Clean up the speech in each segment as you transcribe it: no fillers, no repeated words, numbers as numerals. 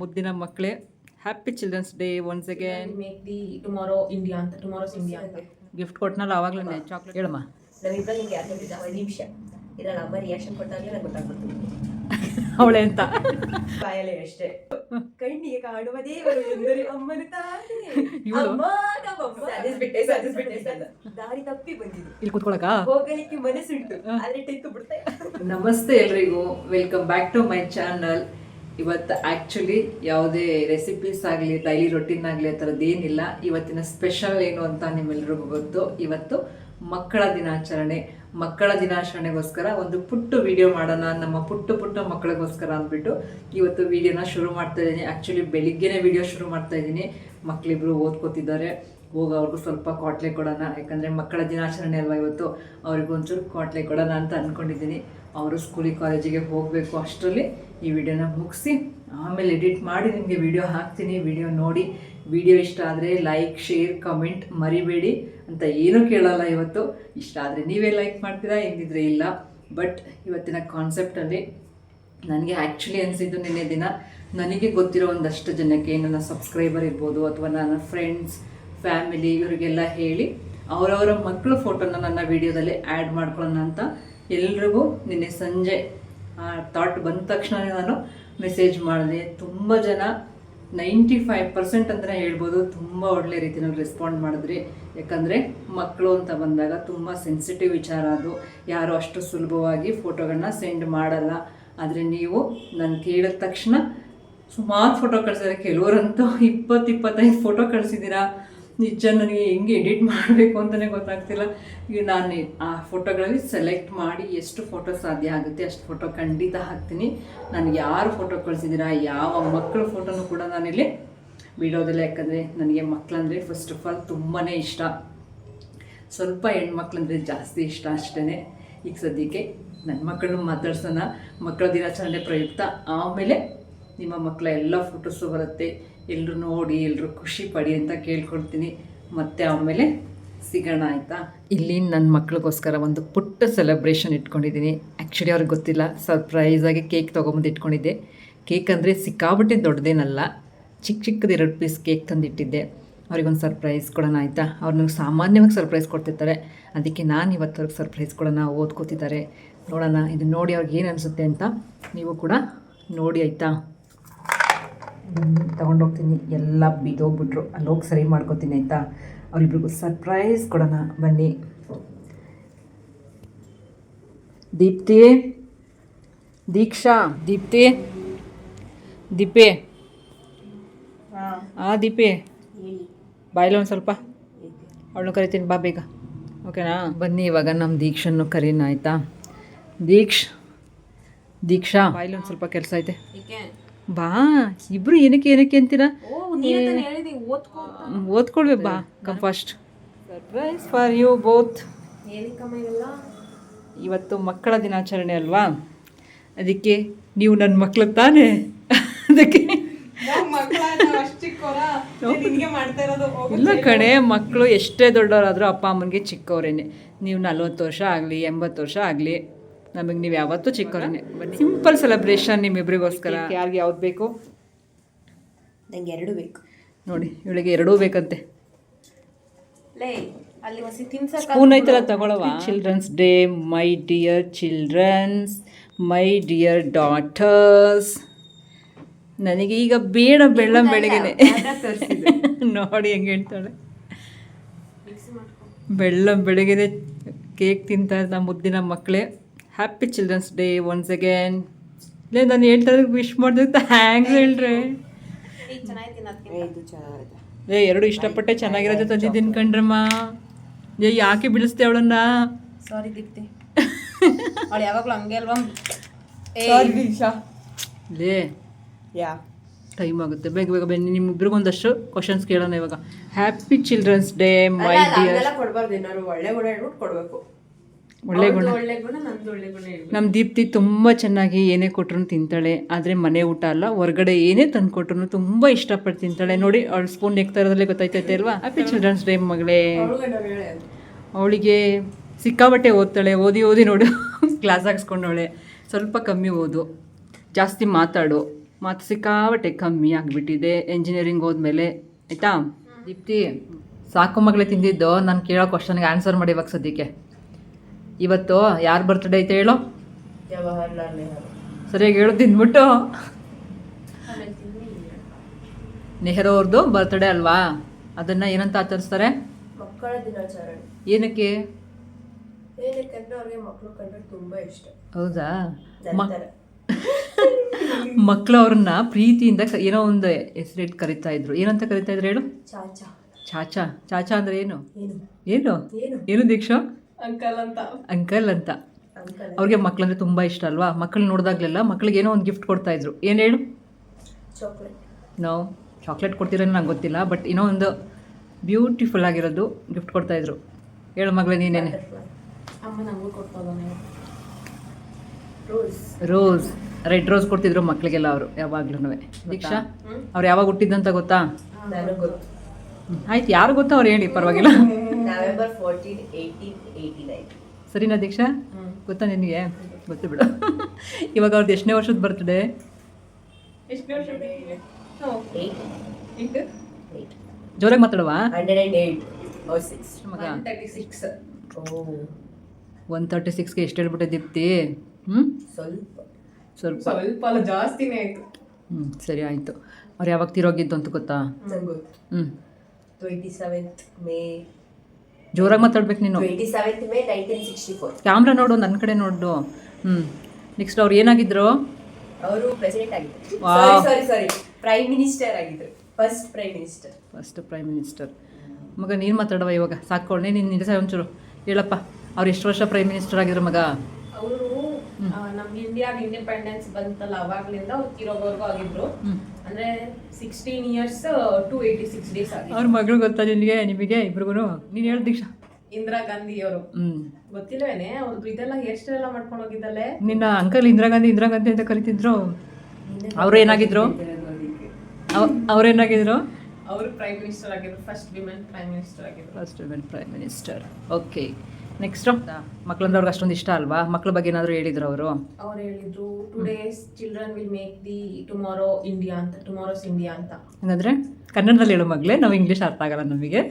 ಮುದ್ದಿನ ಮಕ್ಕಳೇ, happy children's day once again. Make the tomorrow India ಅಂತ, ಟುಮಾರೋಸ್ ಇಂಡಿಯಾ ಅಂತ ಗಿಫ್ಟ್ ಕೊಟ್ಟನಲ್ಲ ಆವಾಗಲೇ ಚಾಕ್ಲೇಟ್. ಹೇಳಮ್ಮ. ನಮ್ಮಿಬ್ಬರು ನಿಮ್ಗೆ ಯಾರು ಹೇಳಿದ್ದ 5 ನಿಮಿಷ ಇರಲ್ಲ, ಅಮ್ಮ ರಿಯಾಕ್ಷನ್ ಕೊಟ್ಟಾಗಲೇ ನಂಗೆ ಗೊತ್ತಾಗ್ಬಿಡ್ತು ಅವಳೆ ಅಂತ. ಬಾಯಲ್ಲೇ ಅಷ್ಟೇ. ಕಣ್ಣಿಗೆ ಕಾಣುವ ದೇವರು ಎಂದರೆ ಅಮ್ಮನ ತಾನೇ, ಸಾಧಿಸ್ಬಿಟ್ಟೆ ದಾರಿ ತಪ್ಪಿ ಬಂದಿದ್ದು. ಇಲ್ಲಿ ಕೂತ್ಕೊಳಕ ಹೋಗಲಿಕ್ಕೆ ಮನಸ್ಸುಂಟು ಆದ್ರೆ ಟೆಕ್ಕು ಬಿಡ್ತಾ. ನಮಸ್ತೆ ಎಲ್ರಿಗೂ, welcome back to my channel. ಇವತ್ತು ಆ್ಯಕ್ಚುಲಿ ಯಾವುದೇ ರೆಸಿಪೀಸ್ ಆಗಲಿ ಡೈಲಿ ರೊಟೀನ್ ಆಗಲಿ ಆ ಥರದ್ದು ಏನಿಲ್ಲ. ಇವತ್ತಿನ ಸ್ಪೆಷಲ್ ಏನು ಅಂತ ನಿಮ್ಮೆಲ್ರಿಗೂ ಗೊತ್ತು. ಇವತ್ತು ಮಕ್ಕಳ ದಿನಾಚರಣೆ. ಮಕ್ಕಳ ದಿನಾಚರಣೆಗೋಸ್ಕರ ಒಂದು ಪುಟ್ಟ ವಿಡಿಯೋ ಮಾಡೋಣ, ನಮ್ಮ ಪುಟ್ಟ ಮಕ್ಕಳಿಗೋಸ್ಕರ ಅಂದ್ಬಿಟ್ಟು ಇವತ್ತು ವಿಡಿಯೋನ ಶುರು ಮಾಡ್ತಾ ಇದ್ದೀನಿ. ಆ್ಯಕ್ಚುಲಿ ಬೆಳಿಗ್ಗೆನೇ ವಿಡಿಯೋ ಶುರು ಮಾಡ್ತಾ ಇದ್ದೀನಿ. ಮಕ್ಕಳಿಬ್ರು ಓದ್ಕೋತಿದ್ದಾರೆ, ಹೋಗಿ ಅವ್ರಿಗೂ ಸ್ವಲ್ಪ ಕ್ವಾಟ್ಲೆ ಕೊಡೋಣ. ಯಾಕಂದರೆ ಮಕ್ಕಳ ದಿನಾಚರಣೆ ಅಲ್ವಾ ಇವತ್ತು, ಅವ್ರಿಗೊಂಚೂರು ಕ್ವಾಟ್ಲೆ ಕೊಡೋಣ ಅಂತ ಅಂದ್ಕೊಂಡಿದ್ದೀನಿ. ಅವರು ಸ್ಕೂಲಿಗೆ ಕಾಲೇಜಿಗೆ ಹೋಗಬೇಕು. ಅಷ್ಟರಲ್ಲಿ ಈ ವಿಡಿಯೋನ ಮುಗಿಸಿ ಆಮೇಲೆ ಎಡಿಟ್ ಮಾಡಿ ನಿಮಗೆ ವಿಡಿಯೋ ಹಾಕ್ತೀನಿ. ವಿಡಿಯೋ ನೋಡಿ, ವಿಡಿಯೋ ಇಷ್ಟ ಆದರೆ ಲೈಕ್, ಶೇರ್, ಕಮೆಂಟ್ ಮರಿಬೇಡಿ ಅಂತ ಏನೂ ಕೇಳಲ್ಲ. ಇವತ್ತು ಇಷ್ಟ ಆದರೆ ನೀವೇ ಲೈಕ್ ಮಾಡ್ತೀರಾ, ಇದ್ದಿದ್ರೆ ಇಲ್ಲ. ಬಟ್ ಇವತ್ತಿನ ಕಾನ್ಸೆಪ್ಟಲ್ಲಿ ನನಗೆ ಆ್ಯಕ್ಚುಲಿ ಅನಿಸಿದ್ದು, ನಿನ್ನೆ ದಿನ ನನಗೆ ಗೊತ್ತಿರೋ ಒಂದಷ್ಟು ಜನಕ್ಕೆ, ನನ್ನ ಸಬ್ಸ್ಕ್ರೈಬರ್ ಇರ್ಬೋದು ಅಥವಾ ನನ್ನ ಫ್ರೆಂಡ್ಸ್, ಫ್ಯಾಮಿಲಿ, ಇವರಿಗೆಲ್ಲ ಹೇಳಿ ಅವರವರ ಮಕ್ಕಳ ಫೋಟೋನ ನನ್ನ ವಿಡಿಯೋದಲ್ಲಿ ಆ್ಯಡ್ ಮಾಡ್ಕೊಳ್ಳೋಣ ಅಂತ ಎಲ್ರಿಗೂ ನಿನ್ನೆ ಸಂಜೆ ಥಾಟ್ ಬಂದ ತಕ್ಷಣ ನಾನು ಮೆಸೇಜ್ ಮಾಡಿದೆ. ತುಂಬ ಜನ 95% ಅಂತಲೇ ಹೇಳ್ಬೋದು, ತುಂಬ ಒಳ್ಳೆ ರೀತಿಯಲ್ಲಿ ರೆಸ್ಪಾಂಡ್ ಮಾಡಿದ್ರಿ. ಯಾಕಂದರೆ ಮಕ್ಕಳು ಅಂತ ಬಂದಾಗ ತುಂಬ ಸೆನ್ಸಿಟಿವ್ ವಿಚಾರ ಅದು. ಯಾರು ಅಷ್ಟು ಸುಲಭವಾಗಿ ಫೋಟೋಗಳನ್ನ ಸೆಂಡ್ ಮಾಡಲ್ಲ. ಆದರೆ ನೀವು ನಾನು ಕೇಳಿದ ತಕ್ಷಣ ಸುಮಾರು ಫೋಟೋ ಕಳಿಸಿದ್ರೆ, ಕೆಲವರಂತೂ 20-25 ಫೋಟೋ ಕಳಿಸಿದ್ದೀರಾ. ನಿಜ ನನಗೆ ಹೆಂಗೆ ಎಡಿಟ್ ಮಾಡಬೇಕು ಅಂತಲೇ ಗೊತ್ತಾಗ್ತಿಲ್ಲ. ಈಗ ನಾನು ಆ ಫೋಟೋಗಳಲ್ಲಿ ಸೆಲೆಕ್ಟ್ ಮಾಡಿ ಎಷ್ಟು ಫೋಟೋ ಸಾಧ್ಯ ಆಗುತ್ತೆ ಅಷ್ಟು ಫೋಟೋ ಖಂಡಿತ ಹಾಕ್ತೀನಿ. ನಾನು ಯಾರು ಫೋಟೋ ಕಳಿಸಿದ್ದೀರಾ, ಯಾವ ಮಕ್ಕಳ ಫೋಟೋನು ಕೂಡ ನಾನಿಲ್ಲಿ ಬಿಡೋದಿಲ್ಲ. ಯಾಕಂದರೆ ನನಗೆ ಮಕ್ಕಳಂದರೆ ಫಸ್ಟ್ ಆಫ್ ಆಲ್ ತುಂಬಾ ಇಷ್ಟ. ಸ್ವಲ್ಪ ಹೆಣ್ಮಕ್ಳಂದರೆ ಜಾಸ್ತಿ ಇಷ್ಟ ಅಷ್ಟೇ. ಈಗ ಸದ್ಯಕ್ಕೆ ನನ್ನ ಮಕ್ಕಳನ್ನ ಮಾತಾಡ್ಸೋಣ ಮಕ್ಕಳ ದಿನಾಚರಣೆ ಪ್ರಯುಕ್ತ. ಆಮೇಲೆ ನಿಮ್ಮ ಮಕ್ಕಳ ಎಲ್ಲ ಫೋಟೋಸು ಬರುತ್ತೆ, ಎಲ್ಲರೂ ನೋಡಿ ಎಲ್ಲರೂ ಖುಷಿ ಪಡಿ ಅಂತ ಕೇಳ್ಕೊಳ್ತೀನಿ. ಮತ್ತು ಆಮೇಲೆ ಸಿಗೋಣ, ಆಯಿತಾ? ಇಲ್ಲಿ ನನ್ನ ಮಕ್ಕಳಿಗೋಸ್ಕರ ಒಂದು ಪುಟ್ಟ ಸೆಲೆಬ್ರೇಷನ್ ಇಟ್ಕೊಂಡಿದ್ದೀನಿ. ಆ್ಯಕ್ಚುಲಿ ಅವ್ರಿಗೆ ಗೊತ್ತಿಲ್ಲ, ಸರ್ಪ್ರೈಸಾಗಿ ಕೇಕ್ ತೊಗೊಂಬಂದು ಇಟ್ಕೊಂಡಿದ್ದೆ. ಕೇಕ್ ಅಂದರೆ ಸಿಕ್ಕಾಬಿಟ್ಟೆ ದೊಡ್ಡದೇನಲ್ಲ, ಚಿಕ್ಕದು 2 ಪೀಸ್ ಕೇಕ್ ತಂದಿಟ್ಟಿದ್ದೆ. ಅವ್ರಿಗೊಂದು ಸರ್ಪ್ರೈಸ್ ಕೊಡೋಣ, ಆಯಿತಾ? ಅವ್ರು ನನಗೆ ಸಾಮಾನ್ಯವಾಗಿ ಸರ್ಪ್ರೈಸ್ ಕೊಡ್ತಿರ್ತಾರೆ, ಅದಕ್ಕೆ ನಾನು ಇವತ್ತು ಅವ್ರಿಗೆ ಸರ್ಪ್ರೈಸ್ ಕೊಡೋಣ. ಓದ್ಕೋತಿದ್ದಾರೆ, ನೋಡೋಣ. ಇದು ನೋಡಿ ಅವ್ರಿಗೆ ಏನು ಅನಿಸುತ್ತೆ ಅಂತ ನೀವು ಕೂಡ ನೋಡಿ, ಆಯಿತಾ? ತೊಗೊಂಡೋಗ್ತೀನಿ. ಎಲ್ಲ ಬಿದ್ದೋಗ್ಬಿಟ್ರು, ಅಲ್ಲೋಗಿ ಸರಿ ಮಾಡ್ಕೋತೀನಿ, ಆಯಿತಾ? ಅವರಿಬ್ರಿಗೂ ಸರ್ಪ್ರೈಸ್ ಕೊಡೋಣ, ಬನ್ನಿ. ದೀಪ್ತಿ, ದೀಕ್ಷಾ, ದೀಪ್ತಿ, ದೀಪೆ, ದೀಪೆ ಬಾಯಿಲ್ಲ ಒಂದು ಸ್ವಲ್ಪ, ಅವಳನ್ನು ಕರಿತೀನಿ, ಬಾ ಬೇಗ, ಓಕೆನಾ? ಬನ್ನಿ ಇವಾಗ ನಮ್ಮ ದೀಕ್ಷನ್ನು ಕರೀನ, ಆಯಿತಾ? ದೀಕ್ಷಾ ಬಾಯಿಲ್ಲ ಒಂದು ಸ್ವಲ್ಪ ಕೆಲಸ ಐತೆ, ಬಾ. ಇಬ್ರು ಏನಕ್ಕೆ ಅಂತೀರಾ? ಓದ್ಕೊಳ್ಬೇಕು, ಬಾ, come fast. Surprise for you both. ಇವತ್ತು ಮಕ್ಕಳ ದಿನಾಚರಣೆ ಅಲ್ವಾ, ಅದಕ್ಕೆ ನೀವು ನನ್ನ ಮಕ್ಳು ತಾನೇ, ಅದಕ್ಕೆ ಇಲ್ಲ ಕಣೆ, ಮಕ್ಕಳು ಎಷ್ಟೇ ದೊಡ್ಡವರಾದರೂ ಅಪ್ಪ ಅಮ್ಮನಿಗೆ ಚಿಕ್ಕವರೇನೆ. ನೀವು 40 ವರ್ಷ ಆಗಲಿ 80 ವರ್ಷ ಆಗಲಿ, ನಮಗೆ ನೀವು ಯಾವತ್ತೂ ಚಿಕ್ಕವರೇನೆ. ಬನ್ನಿ, ಸಿಂಪಲ್ ಸೆಲೆಬ್ರೇಷನ್ ನಿಮ್ಮಿಬ್ಬರಿಗೋಸ್ಕರ. ಯಾರಿಗೆ ಯಾವ್ದು ಬೇಕು? ನಂಗೆ 2 ಬೇಕು ನೋಡಿ, ಇವಳಿಗೆ 2 ಬೇಕಂತೆ. ಸ್ಪೂನ್ ಐತಲ್ಲ, ತಗೊಳವ. Children's day, my dear childrens, my dear daughters. ನನಗೆ ಈಗ ಬೇಡ, ಬೆಳಗ್ಗೆನೆ ನೋಡಿ ಹೆಂಗೆ ಹೇಳ್ತಾಳೆ. ಬೆಳಗ್ಗೆನೆ ಕೇಕ್ ತಿಂತಾ ನಮ್ಮ ಮುದ್ದಿನ ಮಕ್ಕಳೇ, happy children's day once again. ಇಲ್ಲ, ನಾನು ಹೇಳ್ತಾ ವಿಶ್ ಮಾಡಿದ್ರೆ ಹ್ಯಾಂಗ್ ಹೇಳ್ರೆ. 2 ಇಷ್ಟಪಟ್ಟೆ ಚೆನ್ನಾಗಿರೋದು ತಂದಿದ್ದೀನಿ ಕಣ್ರಮ್ಮ. ಯಾಕೆ ಬಿಡಿಸ್ತೆ ಅವಳನ್ನ? ಸಾರಿ ದೀಪ್ತಿ, ಅವಳು ಯಾವಾಗಲೂ ಹಂಗೆ ಅಲ್ವಾ? ಲೇ, ಟೈಮ್ ಆಗುತ್ತೆ, ಬೇಗ ಬನ್ನಿ. ನಿಮ್ಮಿಬ್ರಿಗೊಂದಷ್ಟು ಕ್ವಶನ್ಸ್ ಕೇಳೋಣ ಇವಾಗ. Happy children's day my dear. ಒಳ್ಳೆ ಗುಣ. ನಮ್ಮ ದೀಪ್ತಿ ತುಂಬ ಚೆನ್ನಾಗಿ ಏನೇ ಕೊಟ್ಟರು ತಿಂತಾಳೆ. ಆದರೆ ಮನೆ ಊಟ ಅಲ್ಲ, ಹೊರಗಡೆ ಏನೇ ತಂದು ಕೊಟ್ಟರು ತುಂಬ ಇಷ್ಟಪಟ್ಟು ತಿಂತಾಳೆ. ನೋಡಿ, ಅವಳು ಸ್ಪೂನ್ ನೆಕ್ತಾ ಇರೋದ್ರಲ್ಲೇ ಗೊತ್ತಾಯ್ತೈತೆ ಅಲ್ವಾ? ಹ್ಯಾಪಿ ಚಿಲ್ಡ್ರನ್ಸ್ ಡೇ ಮಗಳೇ. ಅವಳಿಗೆ ಸಿಕ್ಕಾಬಟ್ಟೆ ಓದ್ತಾಳೆ, ಓದಿ ನೋಡು ಕ್ಲಾಸ್ ಹಾಕ್ಸ್ಕೊಂಡವಳೆ. ಸ್ವಲ್ಪ ಕಮ್ಮಿ ಓದು, ಜಾಸ್ತಿ ಮಾತಾಡು, ಮತ್ತು ಸಿಕ್ಕಾಬಟ್ಟೆ ಕಮ್ಮಿ ಆಗಿಬಿಟ್ಟಿದೆ ಎಂಜಿನಿಯರಿಂಗ್ ಹೋದ್ಮೇಲೆ ಆಯಿತಾ. ದೀಪ್ತಿ ಸಾಕು ಮಗಳೇ ತಿಂದಿದ್ದು ನಾನು ಕೇಳೋ ಕ್ವಶನ್ಗೆ ಆನ್ಸರ್ ಮಾಡಿ ಇವಾಗ ಸದ್ಯಕ್ಕೆ. ಇವತ್ತು ಯಾರು ಬರ್ತ್ಡೇ ಐತೆ ಹೇಳೋ? ಜವಾಹರ್ಲಾಲ್ ನೆಹರು. ಸರಿಯಾಗಿ ಹೇಳು ತಿಂದ್ಬಿಟ್ಟು. ನೆಹರು ಅವ್ರದ್ದು ಬರ್ತ್ಡೇ ಅಲ್ವಾ, ಅದನ್ನು ಏನಂತ ಆಚರಿಸ್ತಾರೆ? ಮಕ್ಕಳ ದಿನಾಚರಣೆ. ಏನಕ್ಕೆ? ಏನಕ್ಕಂದ್ರೆ ಅವ್ರಿಗೆ ಮಕ್ಕಳು ಕಂಡ್ರೆ ತುಂಬಾ ಇಷ್ಟ. ಹೌದಾ? ನಂತರ ಮಕ್ಕಳು ಅವ್ರನ್ನ ಪ್ರೀತಿಯಿಂದ ಏನೋ ಒಂದು ಹೆಸರಿಟ್ಟು ಕರಿತಾ ಇದ್ರು. ಏನಂತ ಕರಿತಾ ಇದ್ರು ಹೇಳು? ಚಾಚಾ. ಚಾಚಾ. ಚಾಚಾ ಅಂದ್ರೆ ಏನು? ಏನು ಏನು ಏನು ಏನು ದೀಕ್ಷಾ? ಅಂಕಲ್ ಅಂತ. ಅಂಕಲ್ ಅಂತ. ಅಂಕಲ್ ಅವ್ರಿಗೆ ಮಕ್ಕಳಂದ್ರೆ ತುಂಬ ಇಷ್ಟ ಅಲ್ವಾ. ಮಕ್ಕಳು ನೋಡಿದಾಗಲೆಲ್ಲ ಮಕ್ಕಳಿಗೆ ಏನೋ ಒಂದು ಗಿಫ್ಟ್ ಕೊಡ್ತಾ ಇದ್ರು. ಏನು ಹೇಳು? ಚಾಕ್ಲೇಟ್. ನಾವು ಚಾಕ್ಲೇಟ್ ಕೊಡ್ತೀರೋ ನಂಗೆ ಗೊತ್ತಿಲ್ಲ, ಬಟ್ ಏನೋ ಒಂದು ಬ್ಯೂಟಿಫುಲ್ ಆಗಿರೋದು ಗಿಫ್ಟ್ ಕೊಡ್ತಾ ಇದ್ರು. ಹೇಳು ಮಗಳೇ ನೀನೇನೆ. ಅಮ್ಮ ನಮಗೂ ಕೊಡ್ತಾನೆ ರೋಸ್. ರೋಸ್, ರೆಡ್ ರೋಸ್ ಕೊಡ್ತಿದ್ರು ಮಕ್ಕಳಿಗೆಲ್ಲ ಅವರು ಯಾವಾಗ್ಲೂ. ದೀಕ್ಷಾ ಅವ್ರು ಯಾವಾಗ ಹುಟ್ಟಿದ್ದಂತ ಗೊತ್ತಾ? ನನಗೆ ಗೊತ್ತು. ಆಯ್ತು, ಯಾರು ಗೊತ್ತಾ ಅವ್ರು ಹೇಳಿ, ಪರವಾಗಿಲ್ಲ. ನವೆಂಬರ್ 14, 1889. ಸರಿನಾ ದೀಕ್ಷಾ? ಗೊತ್ತಾ ನಿನಗೆ? ಗೊತ್ತು ಬಿಡು. ಇವಾಗ ಅವ್ರದ್ದು ಎಷ್ಟನೇ ವರ್ಷದ ಬರ್ತಡೆ? ಜೋರಾಗಿ ಮಾತಾಡುವ 108 or 6. ಮಗ 136. ಓ 136ಗೆ ಎಷ್ಟು ಹೇಳ್ಬಿಟ್ಟೆ ದೀಪ್ತಿ? ಸ್ವಲ್ಪ ಅಲ್ಲ, ಜಾಸ್ತಿನೇ ಆಯ್ತು. ಸರಿ ಆಯಿತು. ಅವ್ರು ಯಾವಾಗ ತೀರೋಗಿದ್ದು ಅಂತ ಗೊತ್ತಾ? ನಂಗೆ ಗೊತ್ತು. 27th May. ಜೋರಾಗಿ ಮಾತಾಡ್ಬೇಕು ನೀನು. 27th May 1964. ಕ್ಯಾಮ್ರಾ ನೋಡು, ನನ್ನ ಕಡೆ ನೋಡು. ನೆಕ್ಸ್ಟ್ ಅವ್ರು ಏನಾಗಿದ್ರು? ಅವರು ಪ್ರೆಸಿಡೆಂಟ್ ಆಗಿದ್ರು. Wow. ಸಾರಿ ಪ್ರೈಮ್ ಮಿನಿಸ್ಟರ್ ಆಗಿದ್ರು. First prime minister. ಮಗ ನೀನು ಮಾತಾಡುವ ಇವಾಗ. ಸಾಕೊಳ್ಳಿ ನೀನು ನಿಲ್ಲಿಸ ಒಂಚೂರು ಹೇಳಪ್ಪ. ಅವ್ರು ಎಷ್ಟು ವರ್ಷ ಪ್ರೈಮ್ ಮಿನಿಸ್ಟರ್ ಆಗಿದ್ರು ಮಗ? ಅವರು ನಮ್ಮ ಇಂಡಿಯಾದ ಇಂಡಿಪೆಂಡೆನ್ಸ್ ಬಂತಲ್ಲ ಅವಾಗ್ಲಿಂದ ಅವ್ರು ತೀರೋಗೋರ್ಗೂ ಆಗಿದ್ರು. ಅಂದ್ರೆ 16 years to 86 days ಆಗಿದ್ರು. ಅವ್ರ ಮಗಳು ಗೊತ್ತಾ ನಿಮಗೆ ಇಬ್ರಿಗೂ? ನೀನು ಹೇಳು ದೀಕ್ಷಾ. ಇಂದಿರಾ ಗಾಂಧಿ ಅವರು ಗೊತ್ತಿಲ್ವೇನೆ? ಅವ್ರದ್ದು ಇದೆಲ್ಲ ಹೇರ್ ಸ್ಟೈಲ್ ಎಲ್ಲ ಮಾಡ್ಕೊಂಡು ಹೋಗಿದ್ದಲ್ಲೇ. ನಿನ್ನ ಅಂಕಲ್ ಇಂದಿರಾ ಗಾಂಧಿ ಅಂತ ಕರಿತಿದ್ರು. ಅವ್ರು ಏನಾಗಿದ್ರು? ಅವ್ರೇನಾಗಿದ್ರು? ಅವರು ಪ್ರೈಮ್ ಮಿನಿಸ್ಟರ್ ಆಗಿದ್ರು. ಫಸ್ಟ್ ವಿಮೆನ್ ಪ್ರೈಮ್ ಮಿನಿಸ್ಟರ್ ಆಗಿದ್ರು. First women prime minister. Okay, next ಮಕ್ಕಳಂದ್ರೆ ಅವ್ರಿಗೆ ಅಷ್ಟೊಂದು ಇಷ್ಟ ಅಲ್ವಾ? ಮಕ್ಕಳ ಬಗ್ಗೆ ಏನಾದರೂ ಹೇಳಿದ್ರು ಅವರು? ಅವ್ರು ಹೇಳಿದ್ರು today's children will make the tomorrow India ಅಂತ, ಟುಮಾರೋಸ್ ಇಂಡಿಯಾ ಅಂತ. ಹಂಗಂದ್ರೆ ಕನ್ನಡದಲ್ಲಿ ಹೇಳು ಮಗಳೇ, ನಾವು ಇಂಗ್ಲೀಷ್ ಅರ್ಥ ಆಗಲ್ಲ ನಮಗೆ.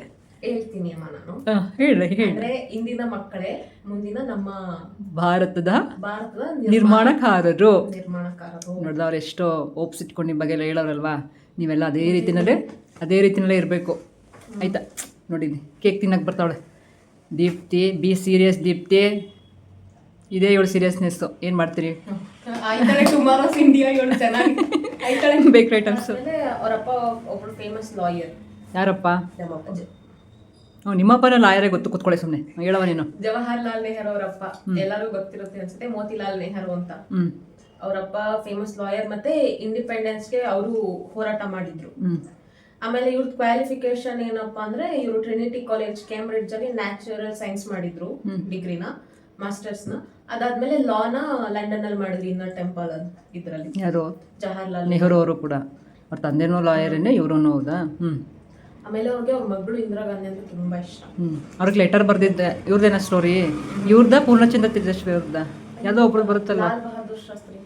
ಹೇಳ್ತೀನಿ ಅಮ್ಮ ನಾನು. ಹೇಳಿ. ಅಂದ್ರೆ ಇಂದಿನ ಮಕ್ಕಳೇ ಮುಂದಿನ ನಮ್ಮ ಭಾರತದ ಭಾರತದ ನಿರ್ಮಾಣಕಾರರು. ನಿರ್ಮಾಣಕಾರರು. ಅವ್ರು ಎಷ್ಟೋ ಓಪ್ಸ್ ಇಟ್ಕೊಂಡು ನಿಮ್ಮ ಬಗ್ಗೆ ಎಲ್ಲ ಹೇಳೋರಲ್ವಾ? ನೀವೆಲ್ಲ ಅದೇ ರೀತಿನಲ್ಲೇ ಇರಬೇಕು ಆಯ್ತಾ? ನೋಡಿದ್ನಿ ಕೇಕ್ ತಿನ್ನಕ್ಕೆ ಬರ್ತಾವಳೆ ದೀಪ್ತಿ. Be serious Deepti. ಇದೇ ಇವಳು ಸೀರಿಯಸ್ನೆಸ್ಸು. ಏನು ಮಾಡ್ತೀರಿ? ಟುಮಾರೋಸ್ ಇಂಡಿಯಾ ಇವಳು ಚೆನ್ನಾಗಿ ಬೇಕ್ರಿ ಐಟಮ್ಸ್. ಅವರಪ್ಪ ಒಬ್ರು ಫೇಮಸ್ ಲಾಯರ್. ಯಾರಪ್ಪ? ನಿಮ್ಮಪ್ಪನ ಲಾಯರೇ ಗೊತ್ತು. ಕೂತ್ಕೊಳ್ಳಿ ಸುಮ್ಮನೆ, ಹೇಳವ ನೀನು. ಜವಾಹರ್ಲಾಲ್ ನೆಹರು ಅವರಪ್ಪ ಎಲ್ಲರೂ ಗೊತ್ತಿರುತ್ತೆ ಅನ್ಸುತ್ತೆ. ಮೋತಿಲಾಲ್ ನೆಹರು ಅಂತ. ಅವರಪ್ಪ ಫೇಮಸ್ ಲಾಯರ್, ಮತ್ತೆ ಇಂಡಿಪೆಂಡೆನ್ಸ್ಗೆ ಅವರು ಹೋರಾಟ ಮಾಡಿದ್ರು. ಆಮೇಲೆ ಇವ್ರದ್ದು ಕ್ವಾಲಿಫಿಕೇಶನ್ ಏನಪ್ಪಾ ಅಂದ್ರೆ ಇವರು ಟ್ರಿನಿಟಿ ಕಾಲೇಜ್ ಕೇಂಬ್ರಿಡ್ಜ್ ಅಲ್ಲಿ ನ್ಯಾಚುರಲ್ ಸೈನ್ಸ್ ಮಾಡಿದ್ರು ಡಿಗ್ರಿನ, ಮಾಸ್ಟರ್ಸ್ ನ. ಅದಾದ್ಮೇಲೆ ಲಾನ ಲಂಡನ್ ಅಲ್ಲಿ ಮಾಡಿದ್ರು, ಇನ್ನರ್ ಟೆಂಪಲ್ ಇದ್ರಲ್ಲಿ. ಯಾರು? ಜವಾಹರ್ಲಾಲ್ ನೆಹರು ಅವರು ಕೂಡ. ಅವ್ರ ತಂದೆನೂ ಲಾಯರೇನೆ, ಇವ್ರೂ ಹೌದಾ? ಆಮೇಲೆ ಅವ್ರಿಗೆ ಅವ್ರ ಮಗಳು ಇಂದಿರಾ ಗಾಂಧಿ ಅಂದ್ರೆ ತುಂಬಾ ಇಷ್ಟ. ಅವ್ರಿಗೆ ಲೆಟರ್ ಬರ್ದಿದ್ದೆ. ಇವ್ರದ್ದೇನ ಸ್ಟೋರಿ? ಇವ್ರದ ಪೂರ್ಣಚಂದ್ರ ತೇಜಸ್ವಿ ಅವ್ರದ ಯಾವುದೋ ಒಬ್ರು ಬರುತ್ತಲ್ಲ. ಲಾಲ್ ಬಹದ್ದೂರ್ ಶಾಸ್ತ್ರಿ.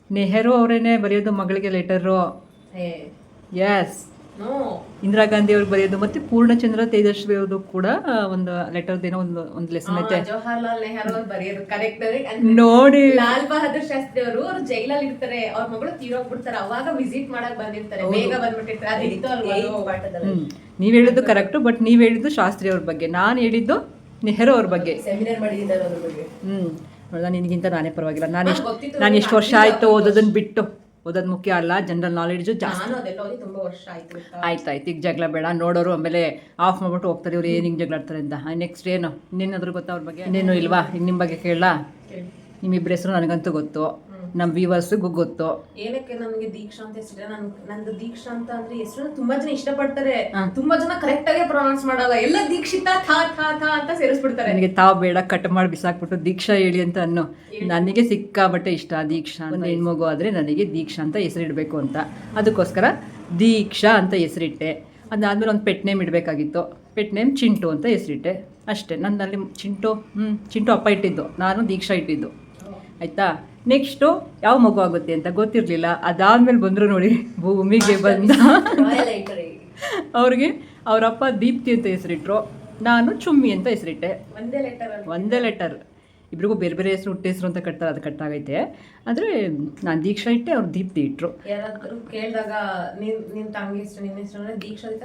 ನೆಹರು ಅವರೇನೆ ಬರೆಯೋದು ಮಗಳಿಗೆ letter. Yes, no, Indira Gandhi ಅವ್ರಿಗೆ ಬರೆಯೋದು. ಮತ್ತೆ ಪೂರ್ಣಚಂದ್ರ ತೇಜಸ್ವಿ ಅವ್ರದ್ದು ಕೂಡ ಒಂದು ಲೆಟರ್ದೇನೋ ಒಂದು ಲೆಸನ್ ಐತೆ. ಜವಾಹರ್ಲಾಲ್ ನೆಹರು ಅವ್ರು ಬರೆಯೋದು ಕರೆಕ್ಟ್. ನೋಡಿ, ಲಾಲ್ ಬಹದ್ದೂರ್ ಶಾಸ್ತ್ರಿ ಅವರು ಜೈಲಲ್ಲಿ ಇರ್ತಾರೆ, ಅವ್ರ ಮಗಳು ತೀರೋಗ್ಬಿಡ್ತಾರೆ, ಅವಾಗ ವಿಸಿಟ್ ಮಾಡಕ್ ಬಂದಿರ್ತಾರೆ, ಬೇಗ ಬಂದ್ಬಿಟ್ಟಿರ್ತಾರೆ. ಅದಿತ್ತು ಅಲ್ವಾ? ನೀವ್ ಹೇಳಿದ್ದು ಕರೆಕ್ಟು, ಬಟ್ ನೀವ್ ಹೇಳಿದ್ದು ಶಾಸ್ತ್ರಿ ಅವ್ರ ಬಗ್ಗೆ, ನಾನು ಹೇಳಿದ್ದು ನೆಹರು ಅವ್ರ ಬಗ್ಗೆ. ಸೆಮಿನಾರ್ ಮಾಡಿದ್ದಾರೆ ಅದ್ರ ಬಗ್ಗೆ. ನೋಡ, ನಿನಗಿಂತ ನಾನೇ ಪರವಾಗಿಲ್ಲ. ನಾನು ಎಷ್ಟು ವರ್ಷ ಆಯ್ತು ಓದೋದನ್ನ ಬಿಟ್ಟು. ಓದೋದು ಮುಖ್ಯ ಅಲ್ಲ, ಜನರಲ್ ನಾಲೆಡ್ಜು ಜಾಸ್ತಿ. ತುಂಬಾ ವರ್ಷ ಆಯ್ತು. ಈಗ ಜಗಳ ಬೇಡ. ನೋಡೋರು ಆಮೇಲೆ ಆಫ್ ಮಾಡ್ಬಿಟ್ಟು ಹೋಗ್ತಾರೆ, ಇವ್ರು ಏನು ಹಿಂಗೆ ಜಗಳ ಆಡ್ತಾರೆ ಅಂತ. ನೆಕ್ಸ್ಟ್ ಏನು ಇನ್ನೇನಾದ್ರು ಗೊತ್ತಾ ಅವ್ರ ಬಗ್ಗೆ? ಇನ್ನೇನು ಇಲ್ವಾ? ನಿಮ್ಮ ಬಗ್ಗೆ ಕೇಳಲ್ಲ? ನಿಮ್ಮಿಬ್ಬರ ಹೆಸರು ನನಗಂತೂ ಗೊತ್ತು, ನಮ್ಮ ವ್ಯೂವರ್ಸ್ಗೂ ಗೊತ್ತು. ಏನಕ್ಕೆ ನನಗೆ ದೀಕ್ಷಾ ಅಂತ ಹೆಸರು? ನಂದು ದೀಕ್ಷಾ ಅಂತ ಅಂದ್ರೆ ಹೆಸರು ತುಂಬಾ ಜನ ಇಷ್ಟಪಡ್ತಾರೆ. ತುಂಬಾ ಜನ ಕರೆಕ್ಟ್ ಆಗಿ ಪ್ರೊನೌನ್ಸ್ ಮಾಡಲ್ಲ. ಎಲ್ಲ ದೀಕ್ಷಿತಾ ಥಾ ಥಾ ಥಾ ಅಂತ ಸೇರಿಸ್ಬಿಡ್ತಾರೆ. ನನಗೆ ತಾವು ಬೇಡ, ಕಟ್ ಮಾಡಿ ಬಿಸಾಕ್ಬಿಟ್ಟು ದೀಕ್ಷಾ ಹೇಳಿ ಅಂತ ಅನ್ನೋ. ನನಗೆ ಸಿಕ್ಕಾಬಟ್ಟೆ ಇಷ್ಟ ದೀಕ್ಷಾ. ಒಂದು ಹೆಣ್ಮಗು ಆದರೆ ನನಗೆ ದೀಕ್ಷಾ ಅಂತ ಹೆಸರಿಡಬೇಕು ಅಂತ, ಅದಕ್ಕೋಸ್ಕರ ದೀಕ್ಷಾ ಅಂತ ಹೆಸರಿಟ್ಟೆ. ಅದಾದ್ಮೇಲೆ ಒಂದು ಪೆಟ್ ನೇಮ್ ಇಡಬೇಕಾಗಿತ್ತು. ಪೆಟ್ ನೇಮ್ ಚಿಂಟು ಅಂತ ಹೆಸರಿಟ್ಟೆ ಅಷ್ಟೇ. ನನ್ನಲ್ಲಿ ಚಿಂಟು ಅಪ್ಪ ಇಟ್ಟಿದ್ದು, ನಾನು ದೀಕ್ಷಾ ಇಟ್ಟಿದ್ದು ಆಯಿತಾ. ನೆಕ್ಸ್ಟು ಯಾವ ಮಗು ಆಗುತ್ತೆ ಅಂತ ಗೊತ್ತಿರಲಿಲ್ಲ. ಅದಾದ್ಮೇಲೆ ಬಂದರು ನೋಡಿ ಭೂಮಿಗೆ ಬಂದ. ರಾಯಲ್ ಐಟರಿ ಅವ್ರಿಗೆ ಅವರಪ್ಪ ದೀಪ್ತಿ ಅಂತ ಹೆಸರಿಟ್ರು, ನಾನು ಚುಮ್ಮಿ ಅಂತ ಹೆಸರಿಟ್ಟೆ. ಒಂದೇ ಲೆಟರ್. ಇಬ್ರಿಗೂ ಬೇರೆ ಬೇರೆ ಹೆಸರು ಹುಟ್ಟ ಹೆಸರು ಅಂತ ಕಟ್ತಾರೆ, ಅದು ಕಟ್ಟಾಗೈತೆ. ಆದರೆ ನಾನು ದೀಕ್ಷಾ ಇಟ್ಟೆ, ಅವ್ರು ದೀಪ್ತಿ ಇಟ್ಟರು. ಯಾರಾದ್ರೂ ಕೇಳಿದಾಗ ನಿನ್ ತಂಗಿ ಹೆಸರು ನಿನ್ನ ಹೆಸರು ಅಂದ್ರೆ ದೀಕ್ಷಾ ಅಂತ